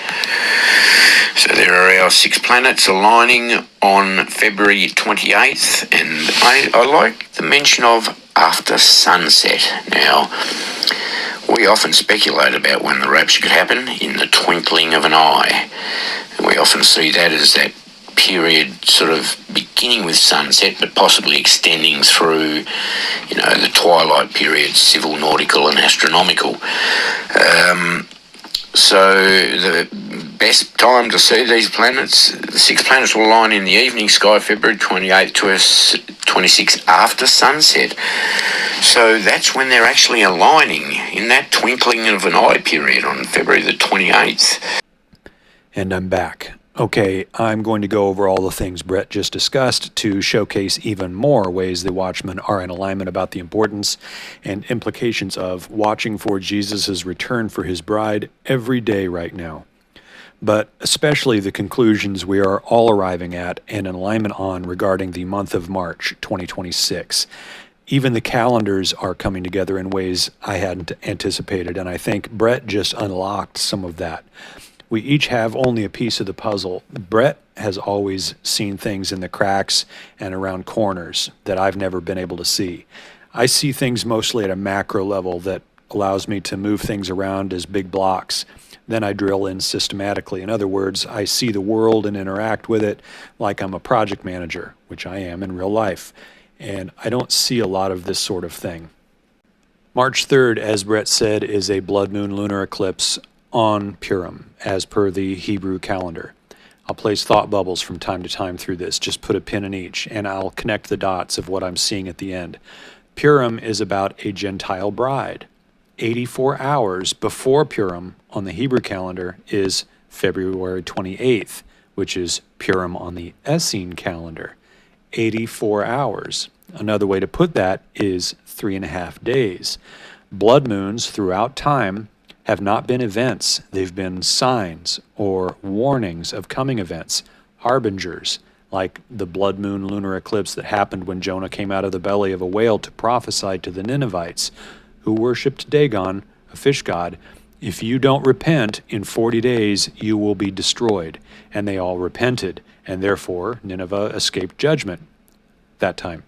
So there are our 6 planets aligning on February 28th, and I like the mention of after sunset. Now, we often speculate about when the rapture could happen in the twinkling of an eye. And we often see that as that period sort of beginning with sunset, but possibly extending through, the twilight period, civil, nautical and astronomical. So the best time to see these planets. The 6 planets will align in the evening sky, February 28th to 26th after sunset. So that's when they're actually aligning, in that twinkling of an eye period on February the 28th. And I'm back. Okay, I'm going to go over all the things Brett just discussed to showcase even more ways the watchmen are in alignment about the importance and implications of watching for Jesus' return for his bride every day right now. But especially the conclusions we are all arriving at and in alignment on regarding the month of March 2026. Even the calendars are coming together in ways I hadn't anticipated, and I think Brett just unlocked some of that. We each have only a piece of the puzzle. Brett has always seen things in the cracks and around corners that I've never been able to see. I see things mostly at a macro level that allows me to move things around as big blocks. Then I drill in systematically. In other words, I see the world and interact with it like I'm a project manager, which I am in real life. And I don't see a lot of this sort of thing. March 3rd, as Brett said, is a blood moon lunar eclipse on Purim, as per the Hebrew calendar. I'll place thought bubbles from time to time through this, just put a pin in each, and I'll connect the dots of what I'm seeing at the end. Purim is about a Gentile bride. 84 hours before Purim on the Hebrew calendar is February 28th, which is Purim on the Essene calendar. 84 hours. Another way to put that is 3.5 days. Blood moons throughout time have not been events. They've been signs or warnings of coming events, harbingers, like the blood moon lunar eclipse that happened when Jonah came out of the belly of a whale to prophesy to the Ninevites, who worshipped Dagon, a fish god. If you don't repent, in 40 days you will be destroyed. And they all repented, and therefore Nineveh escaped judgment that time.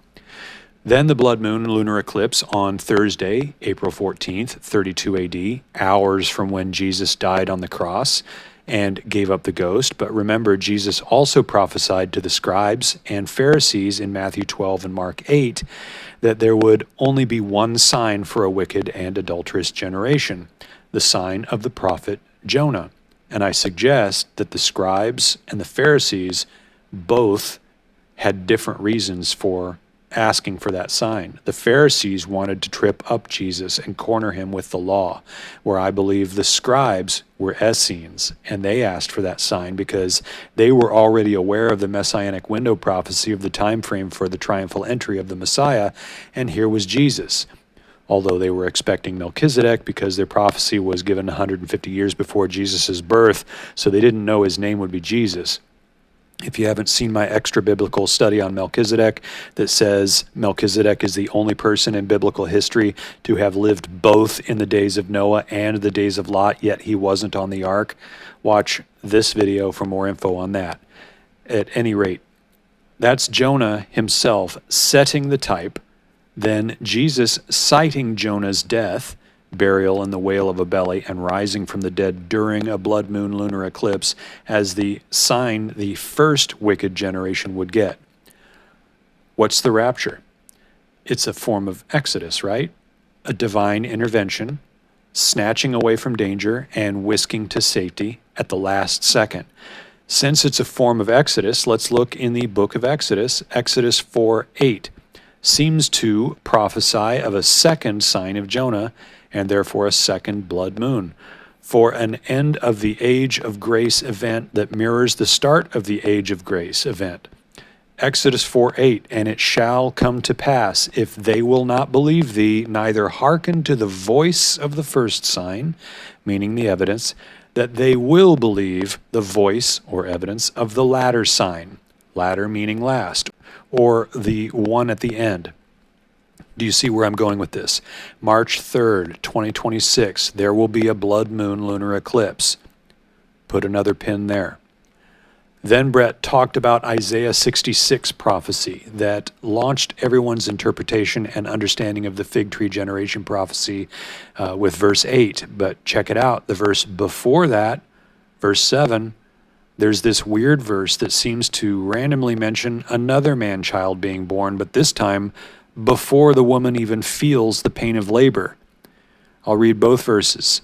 Then the blood moon lunar eclipse on Thursday, April 14th, 32 AD, hours from when Jesus died on the cross and gave up the ghost. But remember, Jesus also prophesied to the scribes and Pharisees in Matthew 12 and Mark 8 that there would only be one sign for a wicked and adulterous generation, the sign of the prophet Jonah. And I suggest that the scribes and the Pharisees both had different reasons for asking for that sign. The Pharisees wanted to trip up Jesus and corner him with the law, where I believe the scribes were Essenes, and they asked for that sign because they were already aware of the messianic window prophecy of the time frame for the triumphal entry of the Messiah, and here was Jesus. Although they were expecting Melchizedek because their prophecy was given 150 years before Jesus' birth, so they didn't know his name would be Jesus. If you haven't seen my extra biblical study on Melchizedek that says Melchizedek is the only person in biblical history to have lived both in the days of Noah and the days of Lot, yet he wasn't on the ark, watch this video for more info on that. At any rate, that's Jonah himself setting the type, then Jesus citing Jonah's death, burial in the whale of a belly, and rising from the dead during a blood moon lunar eclipse as the sign the first wicked generation would get. What's the rapture? It's a form of exodus, right? A divine intervention, snatching away from danger and whisking to safety at the last second. Since it's a form of exodus, let's look in the book of Exodus. Exodus 4:8 seems to prophesy of a second sign of Jonah, and therefore a second blood moon, for an end of the age of grace event that mirrors the start of the age of grace event. Exodus 4:8, and it shall come to pass, if they will not believe thee, neither hearken to the voice of the first sign, meaning the evidence, that they will believe the voice or evidence of the latter sign, latter meaning last, or the one at the end. Do you see where I'm going with this? March 3rd, 2026, there will be a blood moon lunar eclipse. Put another pin there. Then Brett talked about Isaiah 66 prophecy that launched everyone's interpretation and understanding of the fig tree generation prophecy with verse 8. But check it out. The verse before that, verse 7, there's this weird verse that seems to randomly mention another man-child being born, but this time before the woman even feels the pain of labor. I'll read both verses.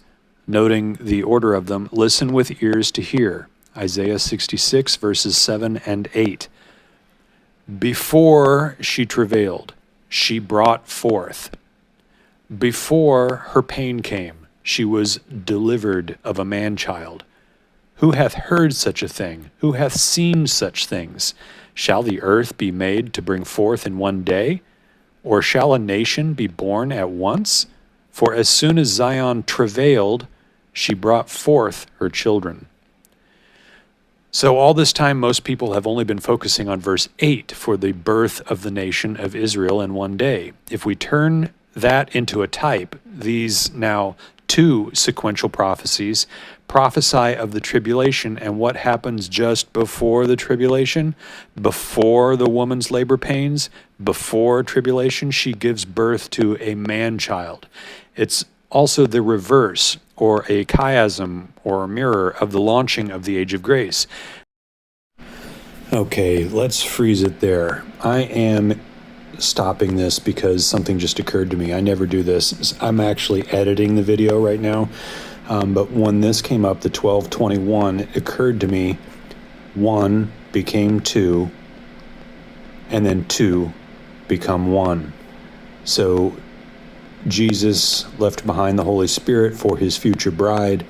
Noting the order of them, listen with ears to hear. Isaiah 66, verses 7 and 8. Before she travailed, she brought forth. Before her pain came, she was delivered of a man-child. Who hath heard such a thing? Who hath seen such things? Shall the earth be made to bring forth in one day? Or shall a nation be born at once? For as soon as Zion travailed, she brought forth her children. So all this time, most people have only been focusing on verse 8 for the birth of the nation of Israel in one day. If we turn that into a type, these now two sequential prophecies prophesy of the tribulation and what happens just before the tribulation, before the woman's labor pains, before tribulation, she gives birth to a man-child. It's also the reverse, or a chiasm, or a mirror of the launching of the Age of Grace. Okay, let's freeze it there. I am stopping this because something just occurred to me. I never do this. I'm actually editing the video right now, but when this came up, the 12:21, it occurred to me, 1 became 2, and then 2 become 1. So Jesus left behind the Holy Spirit for his future bride,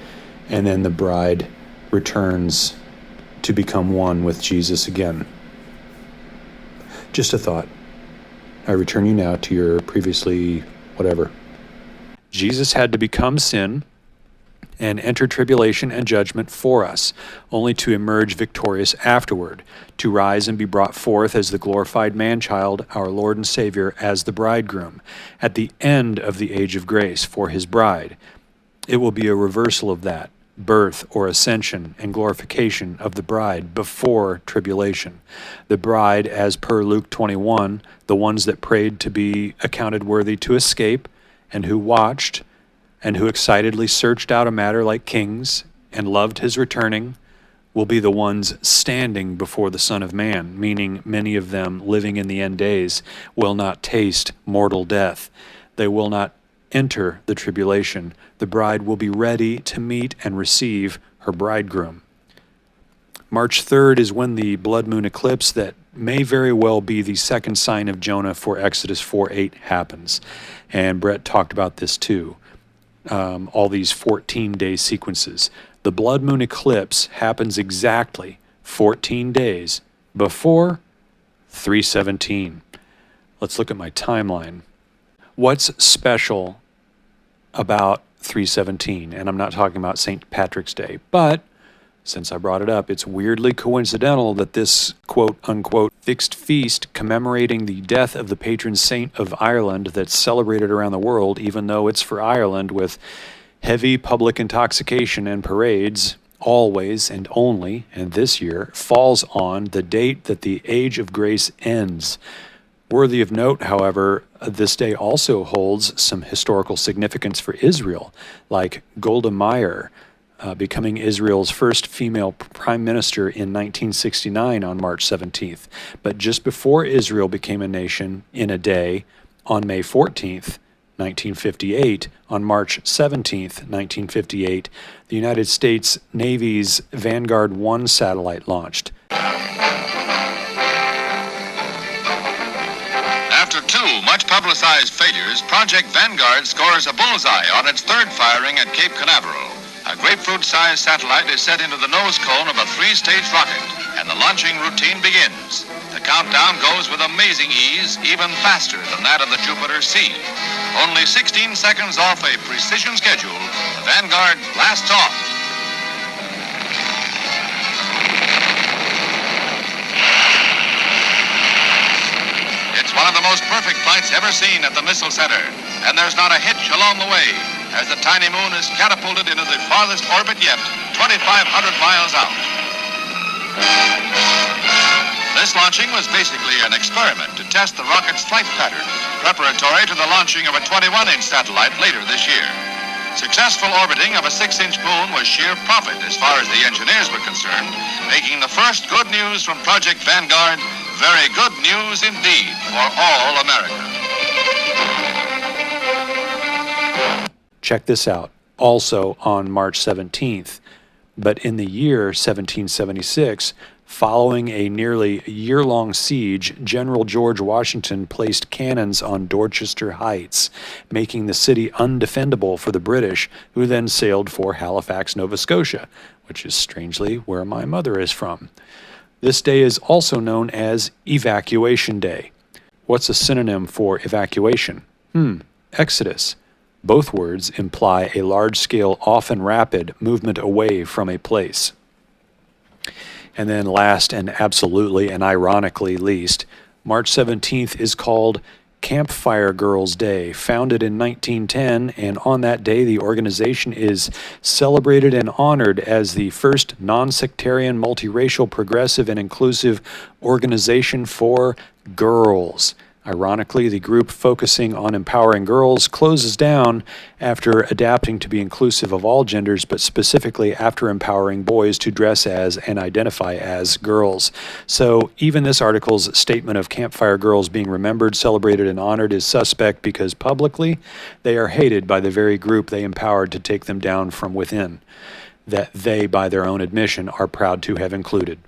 and then the bride returns to become one with Jesus again. Just a thought. I return you now to your previously whatever. Jesus had to become sin and enter tribulation and judgment for us, only to emerge victorious afterward, to rise and be brought forth as the glorified man-child, our Lord and Savior, as the bridegroom, at the end of the age of grace for his bride. It will be a reversal of that, birth or ascension and glorification of the bride before tribulation. The bride, as per Luke 21, the ones that prayed to be accounted worthy to escape, and who watched, and who excitedly searched out a matter like kings and loved his returning, will be the ones standing before the Son of Man, meaning many of them living in the end days will not taste mortal death. They will not enter the tribulation. The bride will be ready to meet and receive her bridegroom. March 3rd is when the blood moon eclipse that may very well be the second sign of Jonah for Exodus 4:8 happens. And Brett talked about this too. All these 14-day sequences. The blood moon eclipse happens exactly 14 days before 3/17. Let's look at my timeline. What's special about 3/17? And I'm not talking about St. Patrick's Day, but since I brought it up, it's weirdly coincidental that this quote-unquote fixed feast commemorating the death of the patron saint of Ireland that's celebrated around the world, even though it's for Ireland, with heavy public intoxication and parades, always and only, and this year, falls on the date that the Age of Grace ends. Worthy of note, however, this day also holds some historical significance for Israel, like Golda Meir, becoming Israel's first female prime minister in 1969 on March 17th. But just before Israel became a nation in a day, on May 14th, 1958, on March 17th, 1958, the United States Navy's Vanguard 1 satellite launched. After two much-publicized failures, Project Vanguard scores a bullseye on its third firing at Cape Canaveral. A grapefruit-sized satellite is set into the nose cone of a three-stage rocket, and the launching routine begins. The countdown goes with amazing ease, even faster than that of the Jupiter C. Only 16 seconds off a precision schedule, the Vanguard blasts off. It's one of the most perfect flights ever seen at the Missile Center, and there's not a hitch along the way, as the tiny moon is catapulted into the farthest orbit yet, 2,500 miles out. This launching was basically an experiment to test the rocket's flight pattern, preparatory to the launching of a 21-inch satellite later this year. Successful orbiting of a 6-inch moon was sheer profit as far as the engineers were concerned, making the first good news from Project Vanguard very good news indeed for all America. Check this out. also on March 17th. But in the year 1776, following a nearly year-long siege, General George Washington placed cannons on Dorchester Heights, making the city undefendable for the British, who then sailed for Halifax, Nova Scotia, which is strangely where my mother is from. This day is also known as Evacuation Day. What's a synonym for evacuation? Exodus. Both words imply a large-scale, often rapid, movement away from a place. And then last and absolutely and ironically least, March 17th is called Campfire Girls Day, founded in 1910, and on that day the organization is celebrated and honored as the first non-sectarian, multiracial, progressive, and inclusive organization for girls. Ironically, the group focusing on empowering girls closes down after adapting to be inclusive of all genders, but specifically after empowering boys to dress as and identify as girls. So even this article's statement of Campfire Girls being remembered, celebrated, and honored is suspect because publicly they are hated by the very group they empowered to take them down from within, that they, by their own admission, are proud to have included.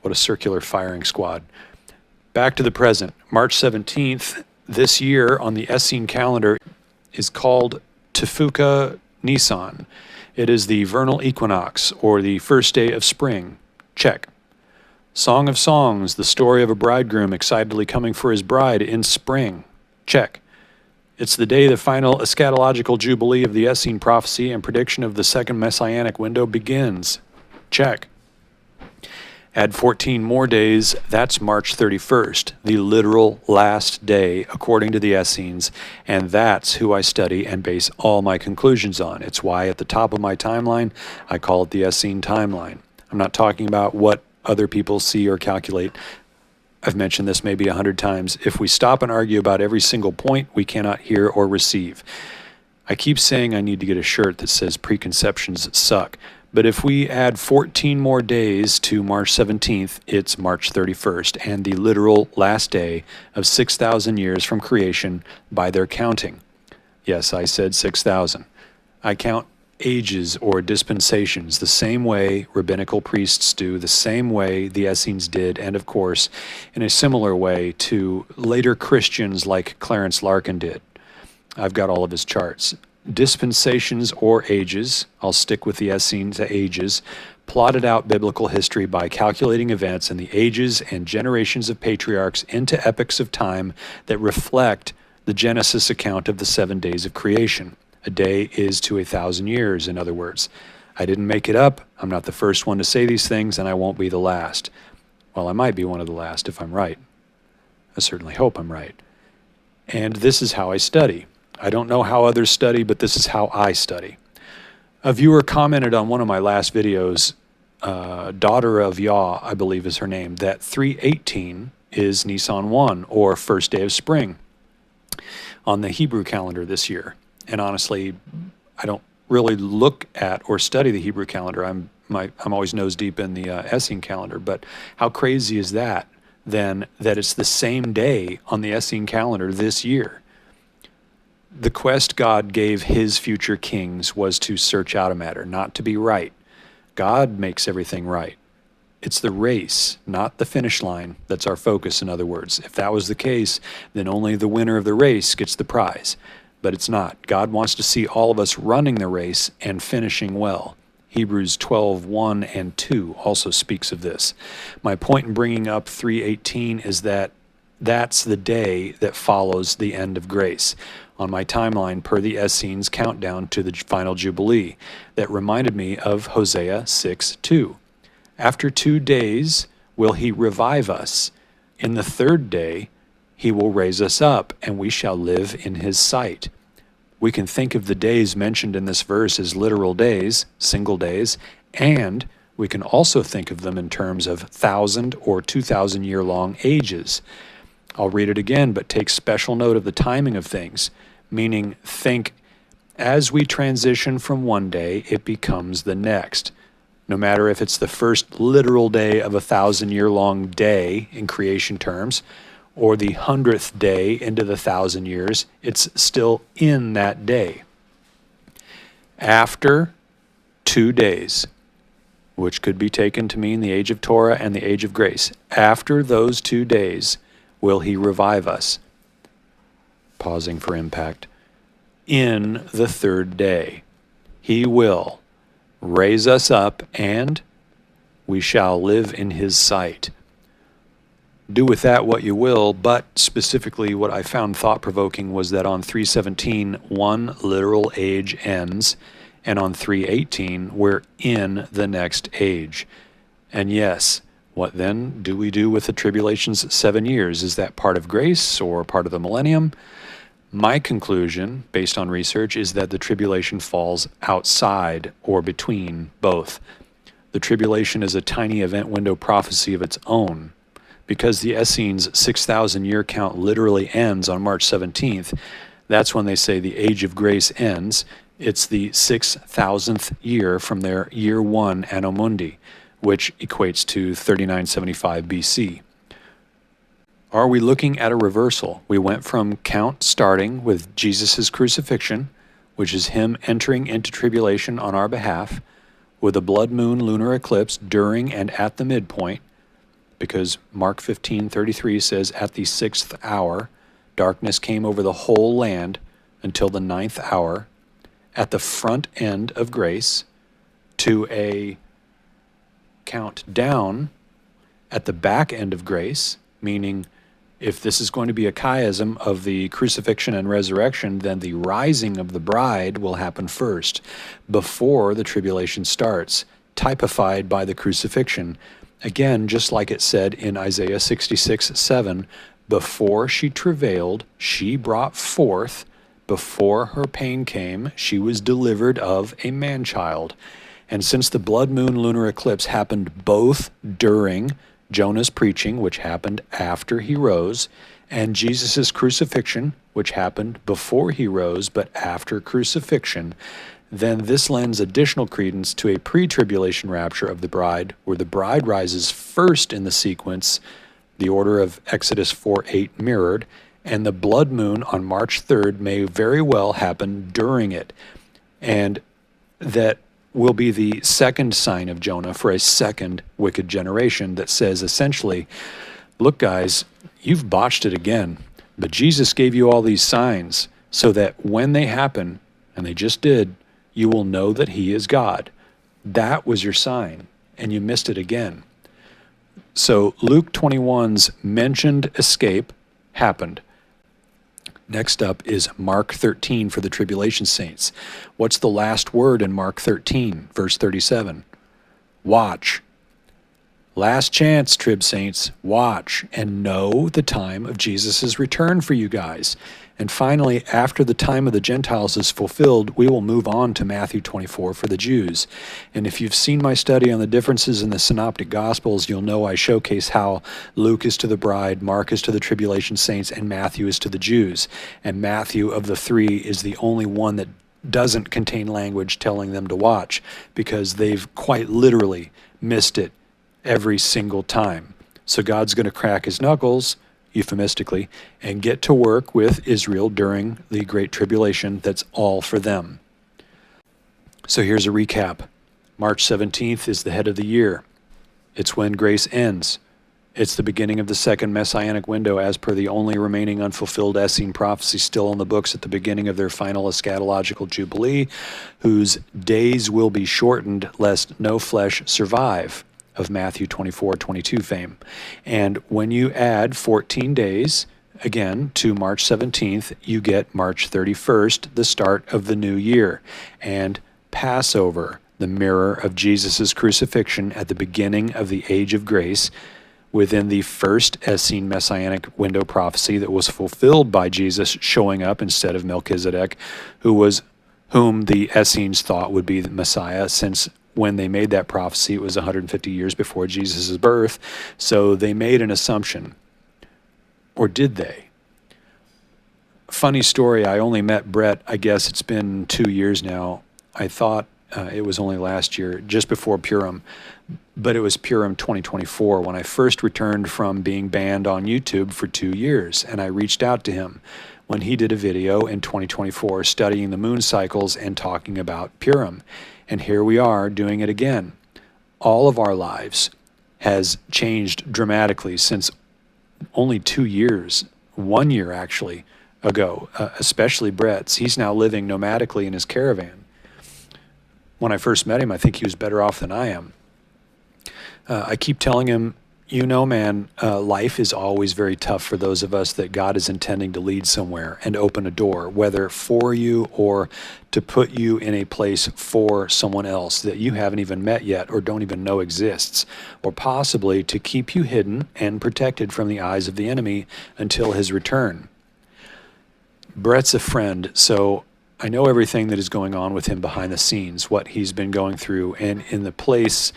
What a circular firing squad. Back to the present. March 17th this year on the Essene calendar is called Tefuka Nisan. It is the vernal equinox, or the first day of spring. Check. Song of Songs, the story of a bridegroom excitedly coming for his bride in spring. Check. It's the day the final eschatological jubilee of the Essene prophecy and prediction of the second messianic window begins. Check. Add 14 more days, that's March 31st, the literal last day, according to the Essenes, and that's who I study and base all my conclusions on. It's why at the top of my timeline, I call it the Essene timeline. I'm not talking about what other people see or calculate. I've mentioned this maybe 100 times. If we stop and argue about every single point, we cannot hear or receive. I keep saying I need to get a shirt that says preconceptions suck. But if we add 14 more days to March 17th, it's March 31st, and the literal last day of 6,000 years from creation by their counting. Yes, I said 6,000. I count ages or dispensations the same way rabbinical priests do, the same way the Essenes did, and of course, in a similar way to later Christians like Clarence Larkin did. I've got all of his charts. Dispensations or ages, I'll stick with the Essene to ages, plotted out biblical history by calculating events in the ages and generations of patriarchs into epochs of time that reflect the Genesis account of the 7 days of creation. A day is to 1,000 years, in other words. I didn't make it up, I'm not the first one to say these things, and I won't be the last. Well, I might be one of the last if I'm right. I certainly hope I'm right. And this is how I study. I don't know how others study, but this is how I study. A viewer commented on one of my last videos, Daughter of Yah, I believe is her name, that 3/18 is Nisan 1, or first day of spring, on the Hebrew calendar this year. And honestly, I don't really look at or study the Hebrew calendar. I'm always nose deep in the Essene calendar, but how crazy is that, then, that it's the same day on the Essene calendar this year? The quest God gave his future kings was to search out a matter, not to be right. God makes everything right. It's the race, not the finish line, that's our focus, in other words. If that was the case, then only the winner of the race gets the prize. But it's not. God wants to see all of us running the race and finishing well. Hebrews 12:1 and 2 also speaks of this. My point in bringing up 3:18 is that that's the day that follows the end of grace on my timeline per the Essenes' countdown to the final Jubilee that reminded me of Hosea 6:2. After 2 days will he revive us. In the third day he will raise us up, and we shall live in his sight. We can think of the days mentioned in this verse as literal days, single days, and we can also think of them in terms of 1,000 or 2,000 year long ages. I'll read it again, but take special note of the timing of things, meaning think as we transition from one day, it becomes the next. No matter if it's the first literal day of 1,000 year long day in creation terms, or the 100th day into the 1,000 years, it's still in that day. After 2 days, which could be taken to mean the age of Torah and the age of grace. After those 2 days, will he revive us? Pausing for impact. In the third day, he will raise us up, and we shall live in his sight. Do with that what you will, but specifically what I found thought-provoking was that on 3:17, one literal age ends, and on 3:18, we're in the next age. And yes, what then do we do with the tribulation's 7 years? Is that part of grace or part of the millennium? My conclusion, based on research, is that the tribulation falls outside or between both. The tribulation is a tiny event window prophecy of its own. Because the Essene's 6,000 year count literally ends on March 17th, that's when they say the age of grace ends. It's the 6,000th year from their year 1 Anno Mundi, which equates to 3975 BC. Are we looking at a reversal? We went from count starting with Jesus' crucifixion, which is him entering into tribulation on our behalf, with a blood moon lunar eclipse during and at the midpoint, because Mark 15:33 says, at the 6th hour, darkness came over the whole land until the 9th hour, at the front end of grace, to a countdown at the back end of grace, meaning if this is going to be a chiasm of the crucifixion and resurrection, then the rising of the bride will happen first, before the tribulation starts, typified by the crucifixion. Again, just like it said in Isaiah 66:7, before she travailed, she brought forth. Before her pain came, she was delivered of a man-child. And since the blood moon lunar eclipse happened both during Jonah's preaching, which happened after he rose, and Jesus' crucifixion, which happened before he rose but after crucifixion, then this lends additional credence to a pre-tribulation rapture of the bride, where the bride rises first in the sequence, the order of Exodus 4:8 mirrored, and the blood moon on March 3rd may very well happen during it. And that will be the second sign of Jonah for a second wicked generation that says essentially, look guys, you've botched it again, but Jesus gave you all these signs so that when they happen, and they just did, you will know that he is God. That was your sign, and you missed it again. So Luke 21's mentioned escape happened. Next up is Mark 13 for the tribulation saints. What's the last word in Mark 13, verse 37? Watch. Last chance, Trib saints, watch and know the time of Jesus' return for you guys. And finally, after the time of the Gentiles is fulfilled, we will move on to Matthew 24 for the Jews. And if you've seen my study on the differences in the synoptic gospels, you'll know I showcase how Luke is to the bride, Mark is to the tribulation saints, and Matthew is to the Jews. And Matthew, of the three, is the only one that doesn't contain language telling them to watch, because they've quite literally missed it every single time. So God's going to crack his knuckles, euphemistically, and get to work with Israel during the Great Tribulation. That's all for them. So here's a recap. March 17th is the head of the year. It's when grace ends. It's the beginning of the second messianic window as per the only remaining unfulfilled Essene prophecy still on the books at the beginning of their final eschatological jubilee, whose days will be shortened lest no flesh survive, of Matthew 24:22 fame. And when you add 14 days, again, to March 17th, you get March 31st, the start of the new year, and Passover, the mirror of Jesus' crucifixion at the beginning of the age of grace, within the first Essene messianic window prophecy that was fulfilled by Jesus showing up instead of Melchizedek, whom the Essenes thought would be the Messiah, since when they made that prophecy, it was 150 years before Jesus' birth. So they made an assumption. Or did they? Funny story, I only met Brett, I guess it's been 2 years now. I thought it was only last year, just before Purim. But it was Purim 2024 when I first returned from being banned on YouTube for 2 years. And I reached out to him. when he did a video in 2024 studying the moon cycles and talking about Purim. And here we are doing it again. All of our lives has changed dramatically since only 2 years, 1 year actually, ago, especially Brett's. He's now living nomadically in his caravan. When I first met him, I think he was better off than I am. I keep telling him, you know, man, life is always very tough for those of us that God is intending to lead somewhere and open a door, whether for you or to put you in a place for someone else that you haven't even met yet or don't even know exists, or possibly to keep you hidden and protected from the eyes of the enemy until his return. Brett's a friend, so I know everything that is going on with him behind the scenes, what he's been going through, and in the place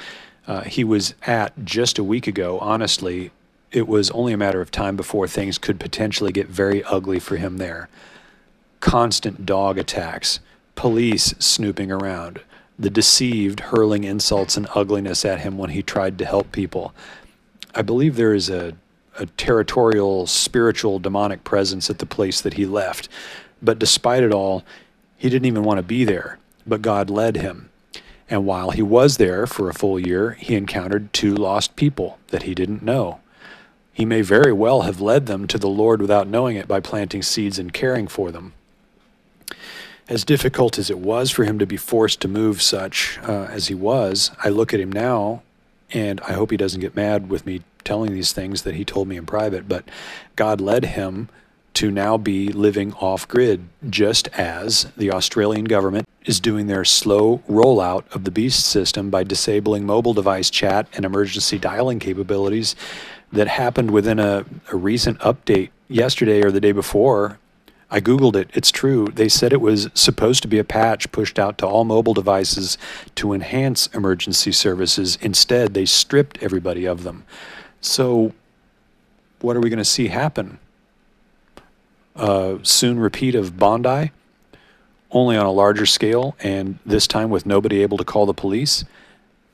he was at just a week ago. Honestly, it was only a matter of time before things could potentially get very ugly for him there. Constant dog attacks, police snooping around, the deceived hurling insults and ugliness at him when he tried to help people. I believe there is a territorial, spiritual, demonic presence at the place that he left. But despite it all, he didn't even want to be there, but God led him. And while he was there for a full year, he encountered 2 lost people that he didn't know. He may very well have led them to the Lord without knowing it by planting seeds and caring for them. As difficult as it was for him to be forced to move such as he was, I look at him now, and I hope he doesn't get mad with me telling these things that he told me in private, but God led him to now be living off-grid, just as the Australian government is doing their slow rollout of the Beast system by disabling mobile device chat and emergency dialing capabilities that happened within a recent update yesterday or the day before. I Googled it. It's true. They said it was supposed to be a patch pushed out to all mobile devices to enhance emergency services. Instead, they stripped everybody of them. So what are we going to see happen? Soon repeat of Bondi, only on a larger scale, and this time with nobody able to call the police.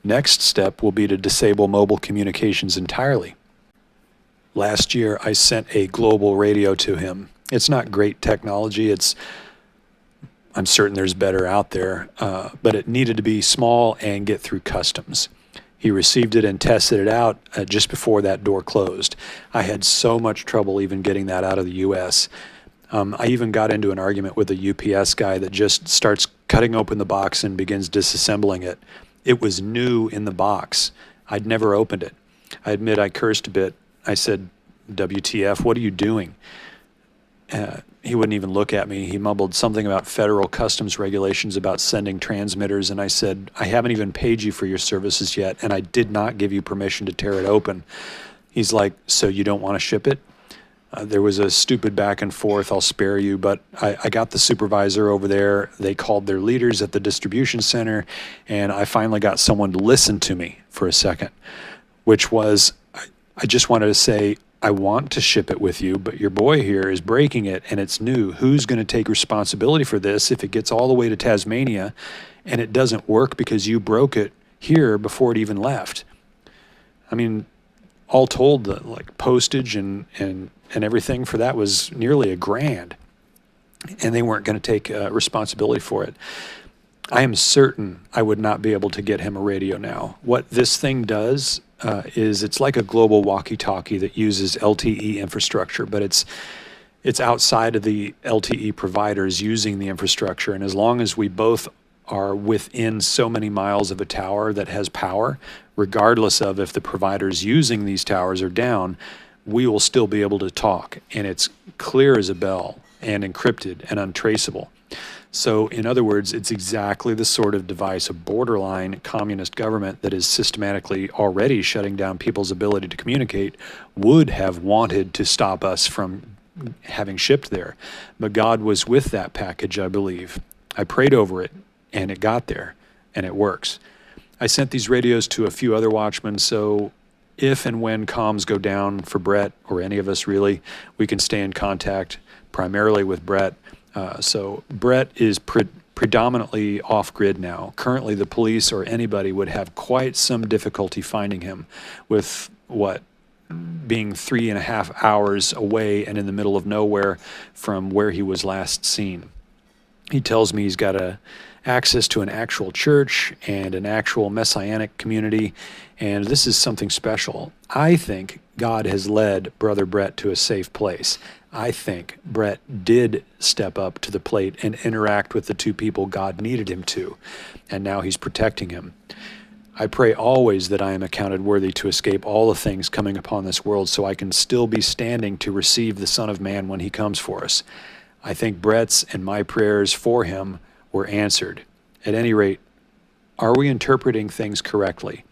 Next step will be to disable mobile communications entirely. Last year, I sent a global radio to him. It's not great technology. I'm certain there's better out there, but it needed to be small and get through customs. He received it and tested it out just before that door closed. I had so much trouble even getting that out of the U.S. I even got into an argument with a UPS guy that just starts cutting open the box and begins disassembling it. It was new in the box. I'd never opened it. I admit I cursed a bit. I said, WTF, what are you doing? He wouldn't even look at me. He mumbled something about federal customs regulations about sending transmitters, and I said, I haven't even paid you for your services yet, and I did not give you permission to tear it open. He's like, so you don't want to ship it? There was a stupid back and forth, I'll spare you, but I got the supervisor over there. They called their leaders at the distribution center, and I finally got someone to listen to me for a second, which was, I just wanted to say, I want to ship it with you, but your boy here is breaking it and it's new. Who's going to take responsibility for this if it gets all the way to Tasmania and it doesn't work because you broke it here before it even left? I mean, all told, the like postage and everything for that was nearly $1,000, and they weren't going to take responsibility for it. I am certain I would not be able to get him a radio now. What this thing does is it's like a global walkie-talkie that uses LTE infrastructure, but it's outside of the LTE providers using the infrastructure. And as long as we both are within so many miles of a tower that has power, regardless of if the providers using these towers are down, we will still be able to talk. And it's clear as a bell and encrypted and untraceable. So in other words, it's exactly the sort of device a borderline communist government that is systematically already shutting down people's ability to communicate would have wanted to stop us from having shipped there. But God was with that package, I believe. I prayed over it, and it got there, and it works. I sent these radios to a few other watchmen, so if and when comms go down for Brett, or any of us really, we can stay in contact, primarily with Brett. So Brett is predominantly off-grid now. Currently, the police or anybody would have quite some difficulty finding him with, being 3.5 hours away and in the middle of nowhere from where he was last seen. He tells me he's got access to an actual church and an actual messianic community, and this is something special. I think God has led Brother Brett to a safe place. I think Brett did step up to the plate and interact with the two people God needed him to, and now he's protecting him. I pray always that I am accounted worthy to escape all the things coming upon this world so I can still be standing to receive the Son of Man when he comes for us. I think Brett's and my prayers for him were answered. At any rate, are we interpreting things correctly?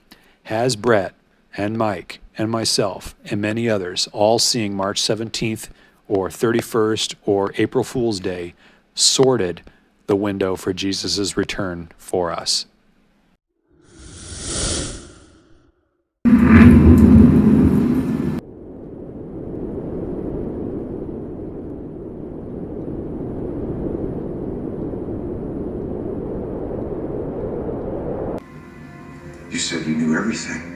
Has Brett and Mike and myself and many others all seeing March 17th or 31st or April Fool's Day sorted the window for Jesus' return for us? You said you knew everything.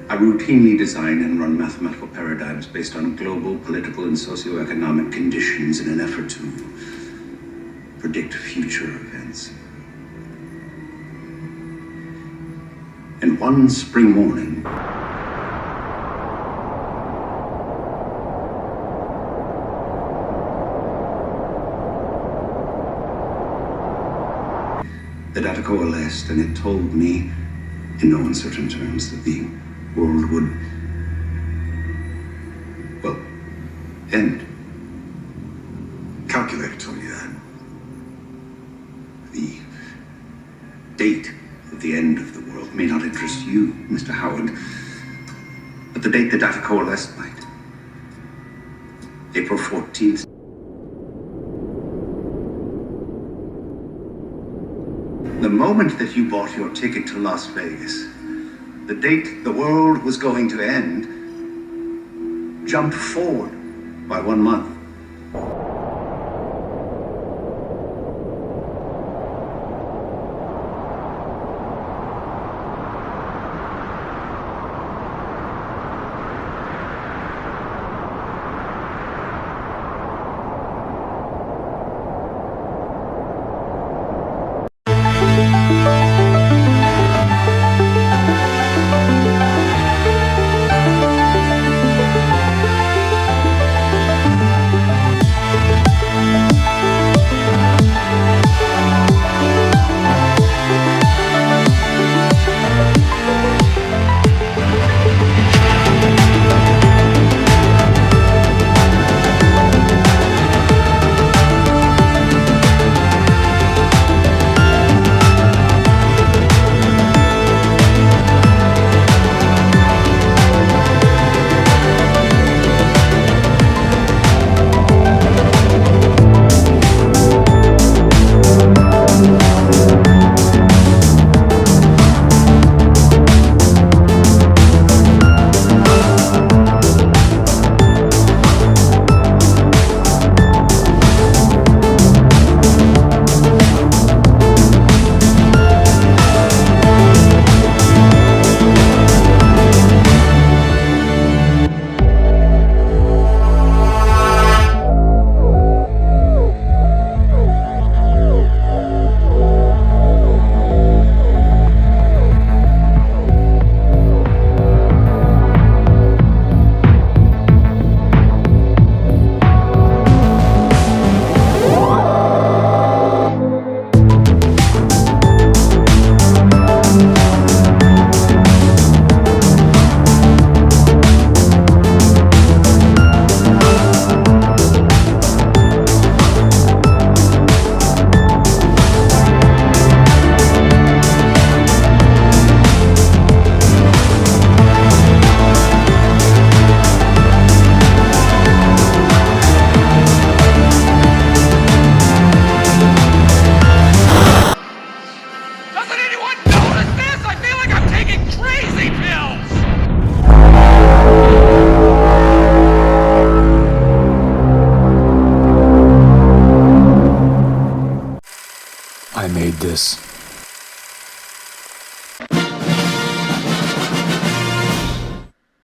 I routinely design and run mathematical paradigms based on global, political, and socioeconomic conditions in an effort to predict future events. And one spring morning, the data coalesced, and it told me in no uncertain terms that the world would, well, end. Calculator told you that. The date of the end of the world may not interest you, Mr. Howard, but the date the data coalesced might. April 14th. The moment that you bought your ticket to Las Vegas, the date the world was going to end jumped forward by 1 month. I made this.